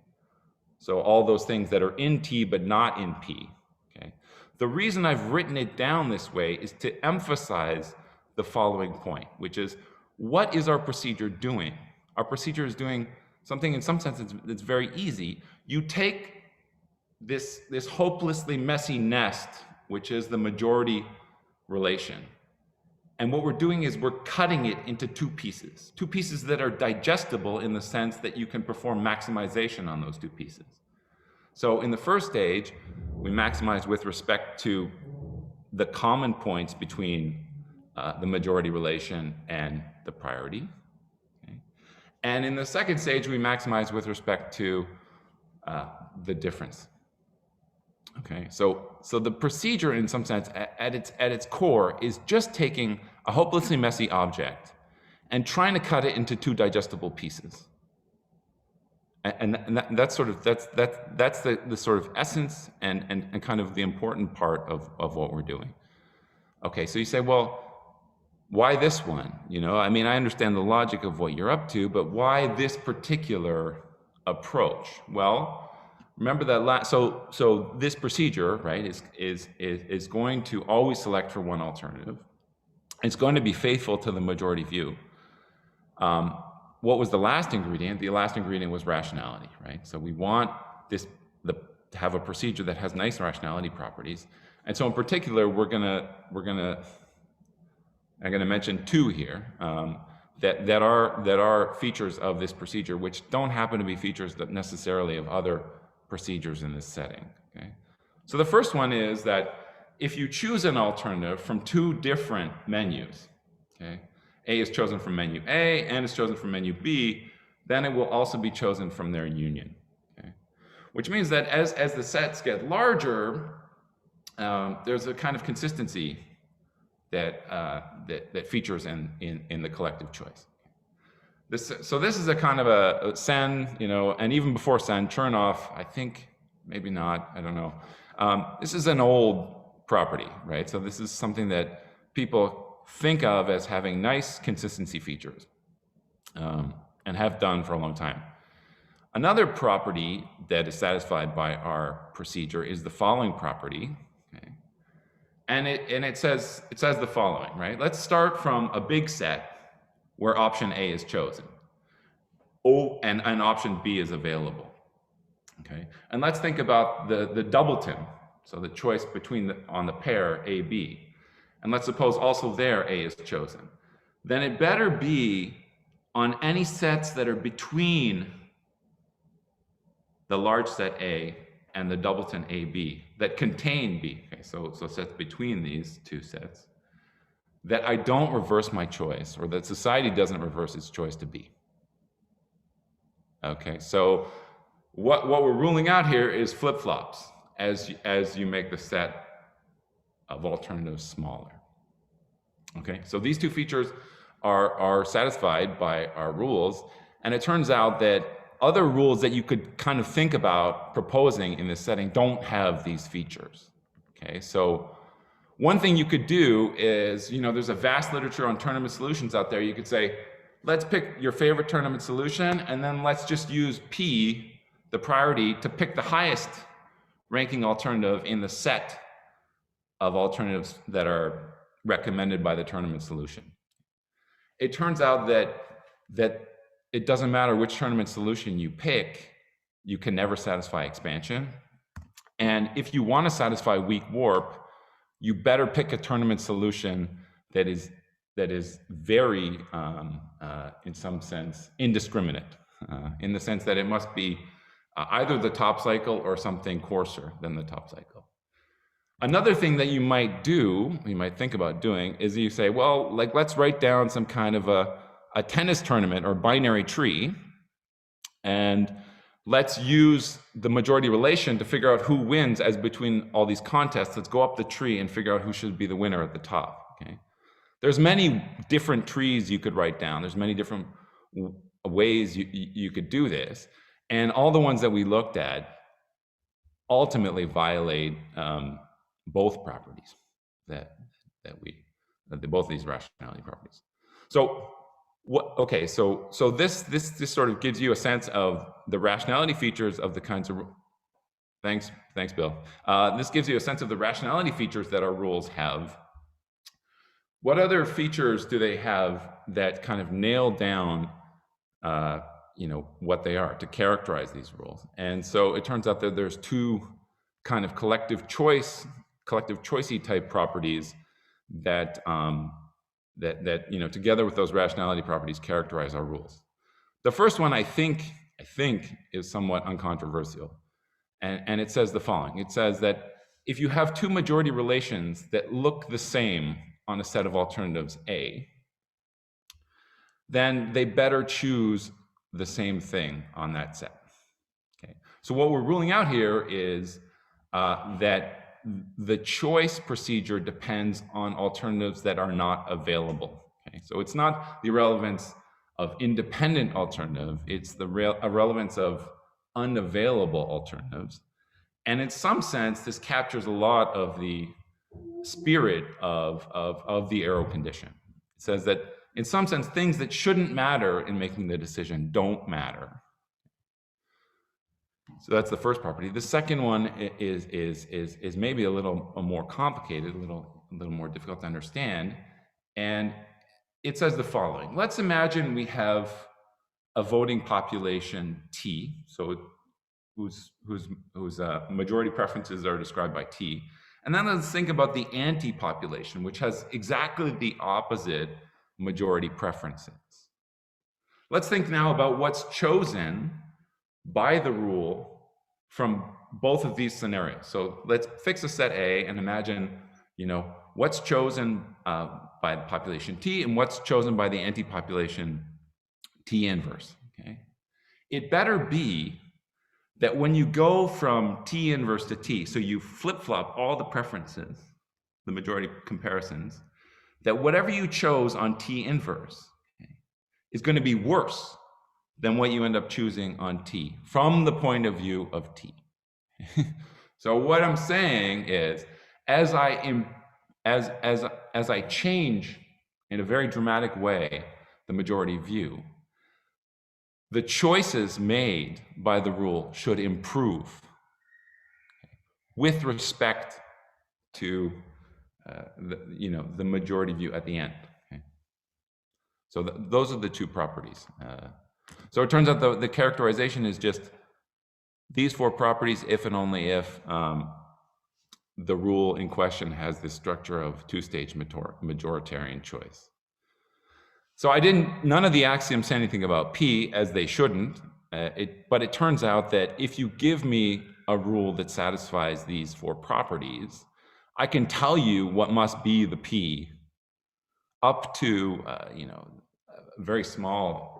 So all those things that are in T but not in P. Okay. The reason I've written it down this way is to emphasize the following point, which is, what is our procedure doing? Our procedure is doing something, in some sense, it's very easy. You take this hopelessly messy nest, which is the majority relation, and what we're doing is we're cutting it into two pieces that are digestible in the sense that you can perform maximization on those two pieces. So in the first stage, we maximize with respect to the common points between the majority relation and the priority. Okay. And in the second stage, we maximize with respect to the difference. Okay, so the procedure, in some sense, at its core, is just taking a hopelessly messy object and trying to cut it into two digestible pieces. And that's the sort of essence and kind of the important part of what we're doing. Okay, so you say, well, why this one? You know, I mean, I understand the logic of what you're up to, but why this particular approach? Well, remember that so this procedure, right, is going to always select for one alternative. It's going to be faithful to the majority view. What was the last ingredient? The last ingredient was rationality, right? So we want to have a procedure that has nice rationality properties. And so in particular, I'm gonna mention two here that are features of this procedure, which don't happen to be features that necessarily of other procedures in this setting. Okay, so the first one is that if you choose an alternative from two different menus, okay, A is chosen from menu A, N is chosen from menu B, then it will also be chosen from their union. Okay, which means that as the sets get larger, there's a kind of consistency that features in the collective choice. So this is a kind of a sen, you know, and even before sen, Chernoff, I think, maybe not, I don't know. This is an old property, right? So this is something that people think of as having nice consistency features and have done for a long time. Another property that is satisfied by our procedure is the following property, okay? And it says the following, right? Let's start from a big set where option A is chosen. And option B is available. Okay, and let's think about the doubleton, so the choice between on the pair A, B. And let's suppose also there A is chosen. Then it better be on any sets that are between the large set A and the doubleton AB that contain B. Okay, so sets between these two sets, that I don't reverse my choice, or that society doesn't reverse its choice to B. Okay, so what we're ruling out here is flip-flops as you make the set of alternatives smaller. Okay, so these two features are satisfied by our rules, and it turns out that other rules that you could kind of think about proposing in this setting don't have these features. Okay, so one thing you could do is, you know, there's a vast literature on tournament solutions out there. You could say, let's pick your favorite tournament solution, and then let's just use P, the priority, to pick the highest ranking alternative in the set of alternatives that are recommended by the tournament solution. It turns out that it doesn't matter which tournament solution you pick, you can never satisfy expansion. And if you want to satisfy weak warp, you better pick a tournament solution that is very, in some sense, indiscriminate, in the sense that it must be either the top cycle or something coarser than the top cycle. Another thing that you might think about doing, is you say, well, like, let's write down some kind of a tennis tournament or binary tree, and let's use the majority relation to figure out who wins as between all these contests. Let's go up the tree and figure out who should be the winner at the top. Okay, there's many different trees you could write down. There's many different ways you could do this, and all the ones that we looked at ultimately violate both properties that both of these rationality properties. So okay, so this sort of gives you a sense of the rationality features of the kinds of, thanks Bill. This gives you a sense of the rationality features that our rules have. What other features do they have that kind of nail down what they are to characterize these rules? And so it turns out that there's two kind of collective choicey type properties that together with those rationality properties characterize our rules. The first one I think is somewhat uncontroversial, and it says the following. It says that if you have two majority relations that look the same on a set of alternatives A, then they better choose the same thing on that set. Okay. So what we're ruling out here is that the choice procedure depends on alternatives that are not available. Okay. So it's not the relevance of independent alternative, it's the relevance of unavailable alternatives. And in some sense, this captures a lot of the spirit of the arrow condition. It says that in some sense, things that shouldn't matter in making the decision don't matter. So that's the first property. The second one is maybe a little more complicated, a little more difficult to understand. And it says the following. Let's imagine we have a voting population T, so whose majority preferences are described by T. And then let's think about the anti-population, which has exactly the opposite majority preferences. Let's think now about what's chosen by the rule from both of these scenarios. So let's fix a set A and imagine, what's chosen by the population T and what's chosen by the anti-population T inverse. Okay, it better be that when you go from T inverse to T, so you flip-flop all the preferences, the majority comparisons, that whatever you chose on T inverse, okay, is going to be worse than what you end up choosing on T from the point of view of T. So what I'm saying is, as I change in a very dramatic way the majority view, the choices made by the rule should improve with respect to the majority view at the end. Okay? So those are the two properties. So it turns out the characterization is just these four properties if and only if the rule in question has this structure of two-stage majoritarian choice. So none of the axioms say anything about P, as they shouldn't, but it turns out that if you give me a rule that satisfies these four properties, I can tell you what must be the P up to, very small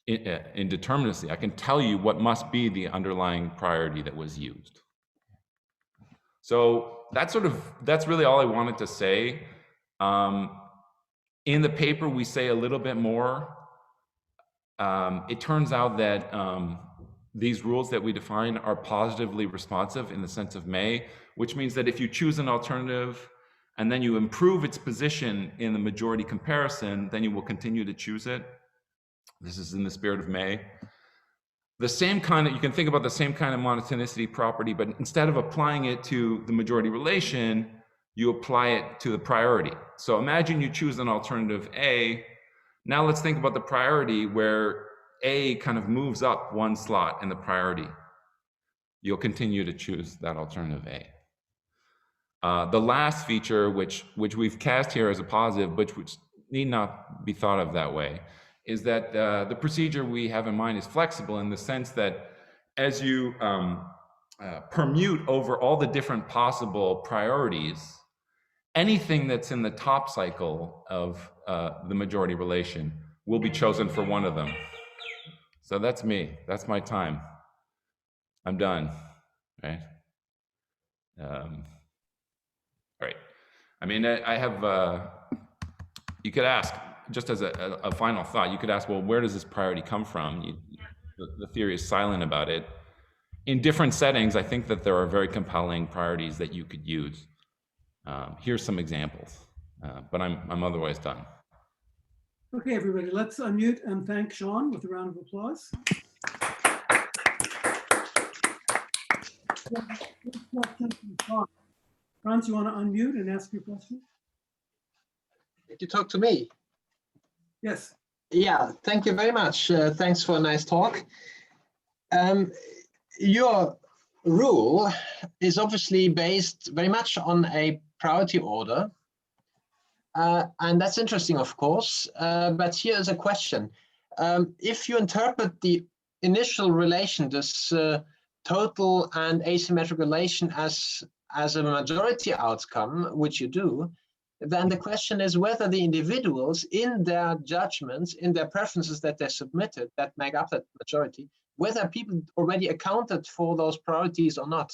indeterminacy. I can tell you what must be the underlying priority that was used. So that's really all I wanted to say. In the paper, we say a little bit more. It turns out that these rules that we define are positively responsive in the sense of may, which means that if you choose an alternative and then you improve its position in the majority comparison, then you will continue to choose it. This is in the spirit of may. You can think about the same kind of monotonicity property, but instead of applying it to the majority relation, you apply it to the priority. So imagine you choose an alternative A. Now let's think about the priority where A kind of moves up one slot in the priority. You'll continue to choose that alternative A. The last feature, which we've cast here as a positive, but which need not be thought of that way, is that the procedure we have in mind is flexible in the sense that as you permute over all the different possible priorities, anything that's in the top cycle of the majority relation will be chosen for one of them. So that's me. That's my time. I'm done. Right? All right. I mean, I have. You could ask, just as a final thought, you could ask, well, where does this priority come from? The theory is silent about it. In different settings, I think that there are very compelling priorities that you could use. Here's some examples, but I'm otherwise done. Okay, everybody, let's unmute and thank Sean with a round of applause. Franz, you want to unmute and ask your question? You talk to me. Yes. Yeah, thank you very much. Thanks for a nice talk. Your rule is obviously based very much on a priority order. And that's interesting, of course. But here is a question. If you interpret the initial relation, this total and asymmetric relation as a majority outcome, which you do, then the question is whether the individuals in their judgments, in their preferences that they submitted that make up that majority, whether people already accounted for those priorities or not.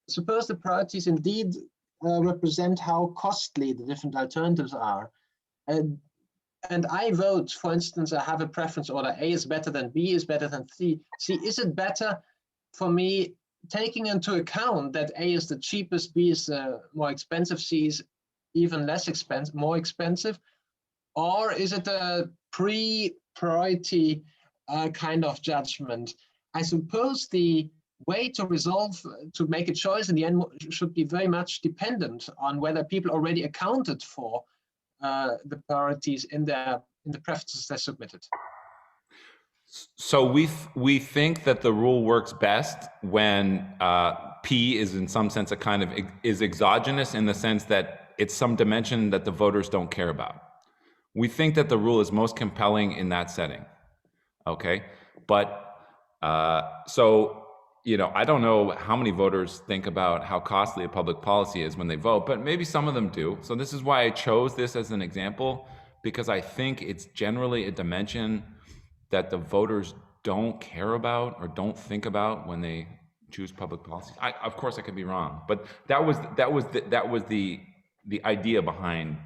Suppose the priorities indeed represent how costly the different alternatives are. And I vote, for instance, I have a preference order, A is better than B is better than C. Is it better for me taking into account that A is the cheapest, B is more expensive, C is even less expensive, more expensive? Or is it a pre-priority kind of judgment? I suppose the way to resolve, to make a choice in the end should be very much dependent on whether people already accounted for the priorities in the preferences they submitted. So we think that the rule works best when P is in some sense a kind of is exogenous in the sense that it's some dimension that the voters don't care about. We think that the rule is most compelling in that setting. Okay, but so I don't know how many voters think about how costly a public policy is when they vote, but maybe some of them do. So this is why I chose this as an example, because I think it's generally a dimension that the voters don't care about or don't think about when they choose public policy. Of course, I could be wrong, but that was the idea behind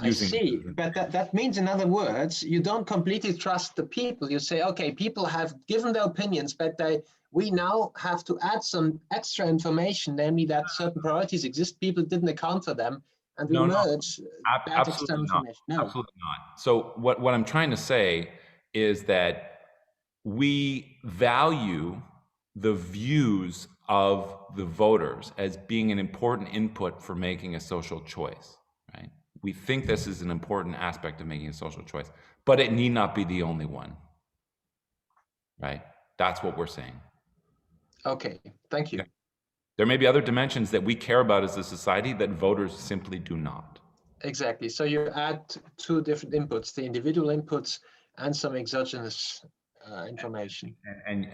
using. I see, but that means, in other words, you don't completely trust the people. You say, okay, people have given their opinions, but we now have to add some extra information, namely that certain priorities exist, people didn't account for them, and we merge that extra information. No, absolutely not. So what I'm trying to say is that we value the views of the voters as being an important input for making a social choice, right? We think this is an important aspect of making a social choice, but it need not be the only one, right? That's what we're saying. Okay, thank you. Okay. There may be other dimensions that we care about as a society that voters simply do not. Exactly. So you add two different inputs, the individual inputs and some exogenous information. And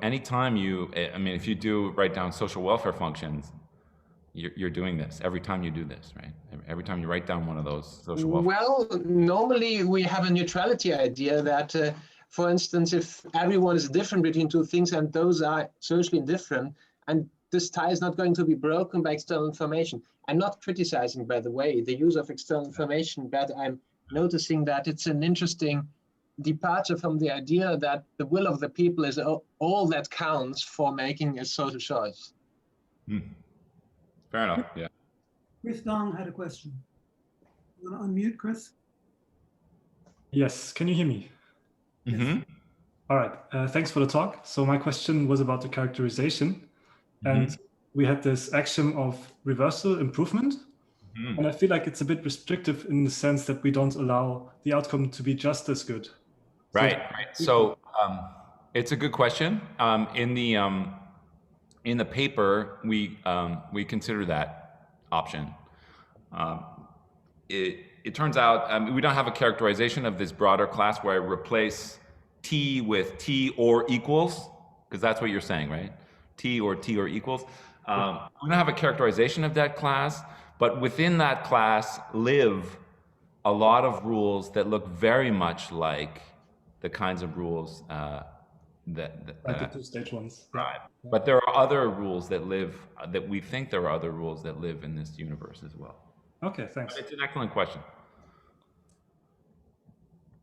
anytime if you do write down social welfare functions, you're doing this every time you do this, right? Every time you write down one of those social welfare. Well, normally we have a neutrality idea that, for instance, if everyone is different between two things and those are socially indifferent, and this tie is not going to be broken by external information. I'm not criticizing, by the way, the use of external information, but I'm noticing that it's an interesting departure from the idea that the will of the people is all that counts for making a social choice. Fair enough, yeah. Chris Dong had a question. You want to unmute, Chris? Yes, can you hear me? Mm-hmm. All right, thanks for the talk. So my question was about the characterization. And we had this axiom of reversal improvement. And I feel like it's a bit restrictive in the sense that we don't allow the outcome to be just as good. Right. So it's a good question. In the paper, we consider that option. It turns out we don't have a characterization of this broader class where I replace T with T or equals, because that's what you're saying, right? T or equals. We don't have a characterization of that class, but within that class live a lot of rules that look very much like the kinds of rules like the two-stage ones. Right. But there are other rules that live, that we think there are other rules that live in this universe as well. Okay, thanks. It's an excellent question.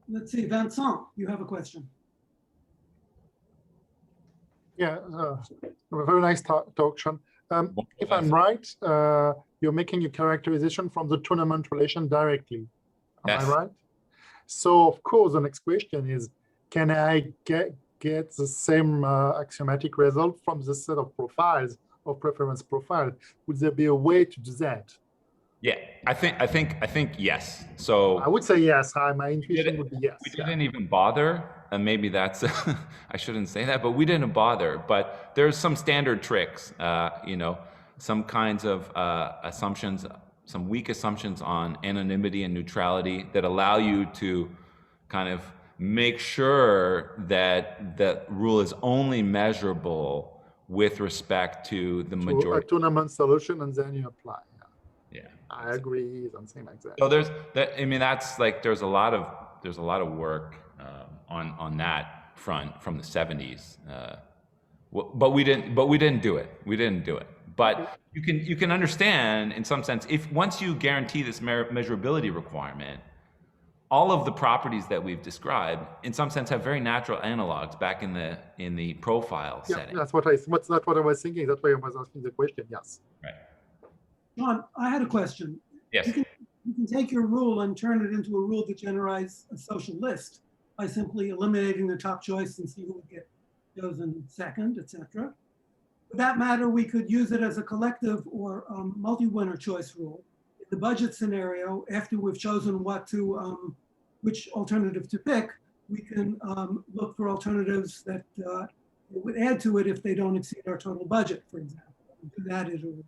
Let's see, Vincent, you have a question. Yeah, a very nice talk, Sean. If I'm right, you're making a characterization from the tournament relation directly. Am I right? So of course, the next question is, can I get the same axiomatic result from the set of profiles of preference profile? Would there be a way to do that? Yeah, I think yes. So I would say yes. My intuition would be yes. We didn't even bother, and maybe that's I shouldn't say that, but we didn't bother. But there's some standard tricks, you know, some kinds of assumptions, some weak assumptions on anonymity and neutrality that allow you to kind of make sure that the rule is only measurable with respect to the majority. A tournament solution, and then you apply. Yeah, I agree. Something like that. So there's that. I mean, that's like there's a lot of work on that front from the 70s. But we didn't do it. We didn't do it. But you can understand in some sense, if once you guarantee this measurability requirement, all of the properties that we've described in some sense have very natural analogs back in the profile setting. That's what I was thinking. That's why I was asking the question. Yes. Right. John, I had a question. Yes. You can take your rule and turn it into a rule that generates a social list by simply eliminating the top choice and see who would get chosen second, etc. For that matter, we could use it as a collective or multi-winner choice rule. In the budget scenario, after we've chosen which alternative to pick, we can look for alternatives that would add to it if they don't exceed our total budget, for example. Do that as a rule.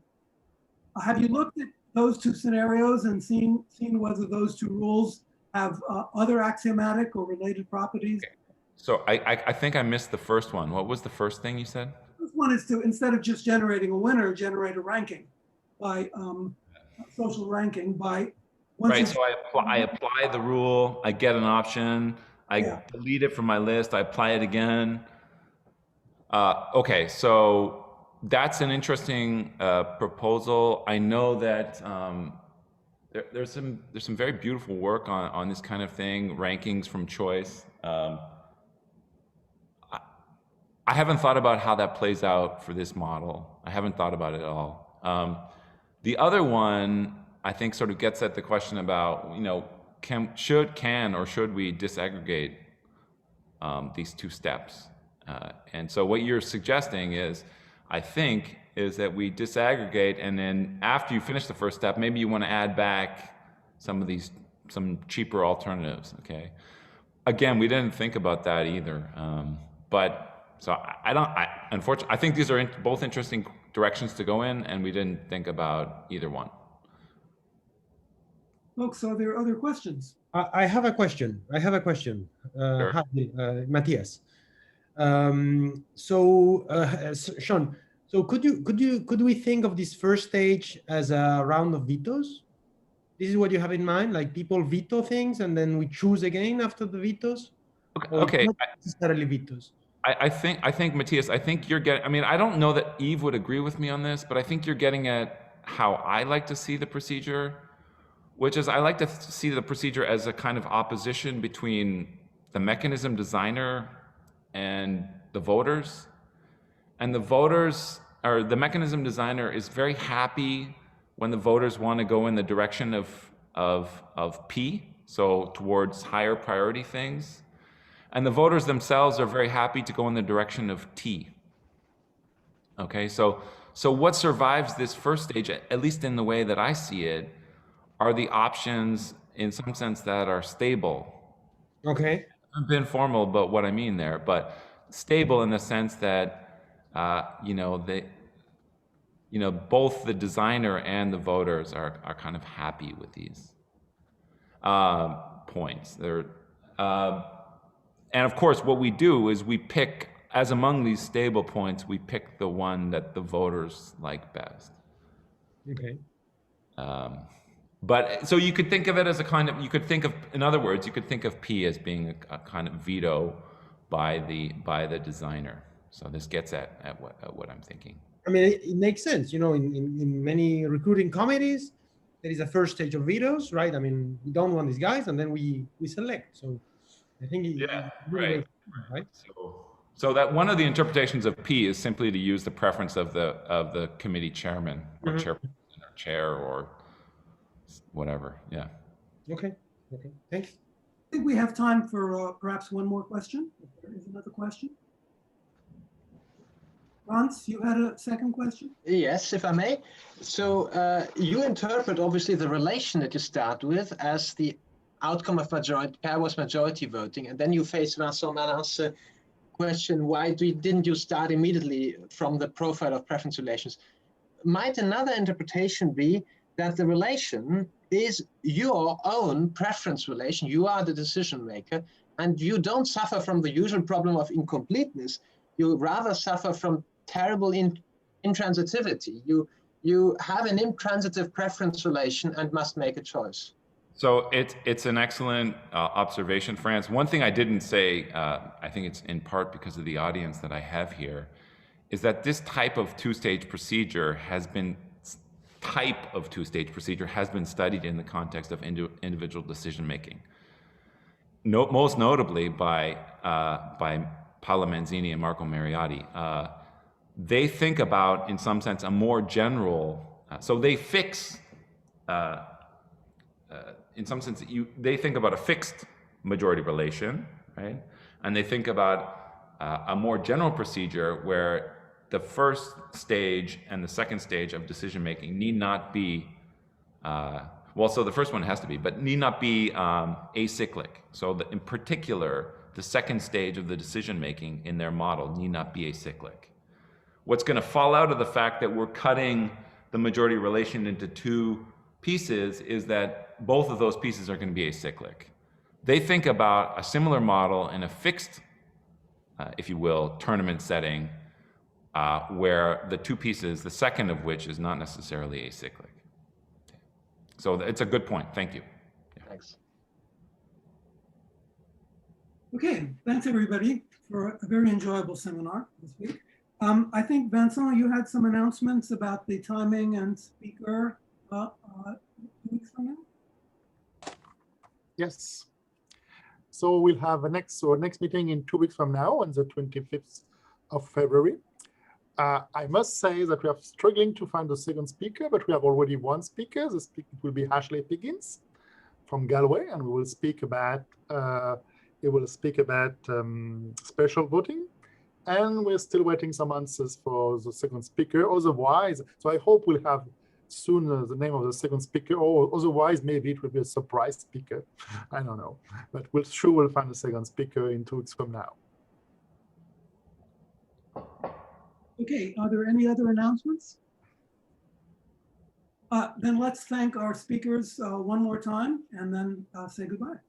Have you looked at those two scenarios and seen whether those two rules have other axiomatic or related properties? Okay. So I think I missed the first one. What was the first thing you said? The first one is to, instead of just generating a winner, generate a ranking by social ranking by. Right. So I apply the rule. I get an option. I delete it from my list. I apply it again. Okay. So. That's an interesting proposal. I know that there's some very beautiful work on this kind of thing, rankings from choice. I haven't thought about how that plays out for this model. I haven't thought about it at all. The other one, I think, sort of gets at the question about, you know, can or should we disaggregate these two steps? And so what you're suggesting is, I think, is that we disaggregate, and then after you finish the first step, maybe you want to add back some cheaper alternatives. Okay. Again, we didn't think about that either. But so unfortunately, I think these are both interesting directions to go in, and we didn't think about either one. Folks, are there other questions? I have a question. Sure. Hi, Matthias. Sean, so could we think of this first stage as a round of vetoes? This is what you have in mind, like people veto things and then we choose again after the vetoes? Okay. Not necessarily vetoes. I think Matthias, I think you're getting, I mean, I don't know that Eve would agree with me on this, but I think you're getting at how I like to see the procedure, which is I like to see the procedure as a kind of opposition between the mechanism designer and the voters. And the voters, or the mechanism designer, is very happy when the voters want to go in the direction of P, so towards higher priority things. And the voters themselves are very happy to go in the direction of T. Okay, so what survives this first stage, at least in the way that I see it, are the options in some sense that are stable. Okay. I've been formal about what I mean there, but stable in the sense that both the designer and the voters are kind of happy with these points. And of course, what we do is we pick, as among these stable points, we pick the one that the voters like best. Okay. But so you could think of it as a kind of, in other words, you could think of P as being a kind of veto by the designer. So this gets at what I'm thinking. I mean, it makes sense. You know, in many recruiting committees, there is a first stage of vetoes, right? I mean, we don't want these guys, and then we select. So I think right. So that one of the interpretations of P is simply to use the preference of the committee chairman or chairperson. chair or whatever. Yeah. Okay. Okay. Thanks. I think we have time for perhaps one more question. If there is another question. Franz, you had a second question? Yes, if I may. So you interpret obviously the relation that you start with as the outcome of majority voting, and then you face Vincent Malin's question, why didn't you start immediately from the profile of preference relations? Might another interpretation be that the relation is your own preference relation? You are the decision maker, and you don't suffer from the usual problem of incompleteness. You rather suffer from terrible intransitivity. You have an intransitive preference relation and must make a choice. So it's an excellent observation, Franz. One thing I didn't say, I think it's in part because of the audience that I have here, is that this type of two-stage procedure has been studied in the context of individual decision-making. Most notably by Paolo Manzini and Marco Mariotti. They think about, in some sense, a more general, so they fix, in some sense, they think about a fixed majority relation, right? And they think about a more general procedure where the first stage and the second stage of decision-making need not be, well, so the first one has to be, but need not be acyclic. So in particular, the second stage of the decision-making in their model need not be acyclic. What's going to fall out of the fact that we're cutting the majority relation into two pieces is that both of those pieces are going to be acyclic. They think about a similar model in a fixed, if you will, tournament setting, where the two pieces, the second of which is not necessarily acyclic. So it's a good point. Thank you. Yeah. Thanks. Okay, thanks everybody for a very enjoyable seminar this week. I think Vincent, you had some announcements about the timing and speaker 2 weeks from now. Yes. So we'll have a next meeting in 2 weeks from now on the 25th of February. I must say that we are struggling to find a second speaker, but we have already one speaker. The speaker will be Ashley Piggins from Galway, and we will speak about special voting. And we're still waiting some answers for the second speaker. Otherwise, so I hope we'll have soon the name of the second speaker, or otherwise maybe it will be a surprise speaker. I don't know, but we'll find a second speaker in 2 weeks from now. Okay, are there any other announcements? Then let's thank our speakers one more time and then say goodbye.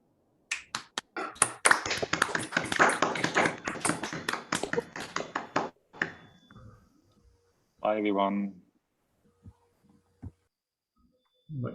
Bye, everyone. Bye.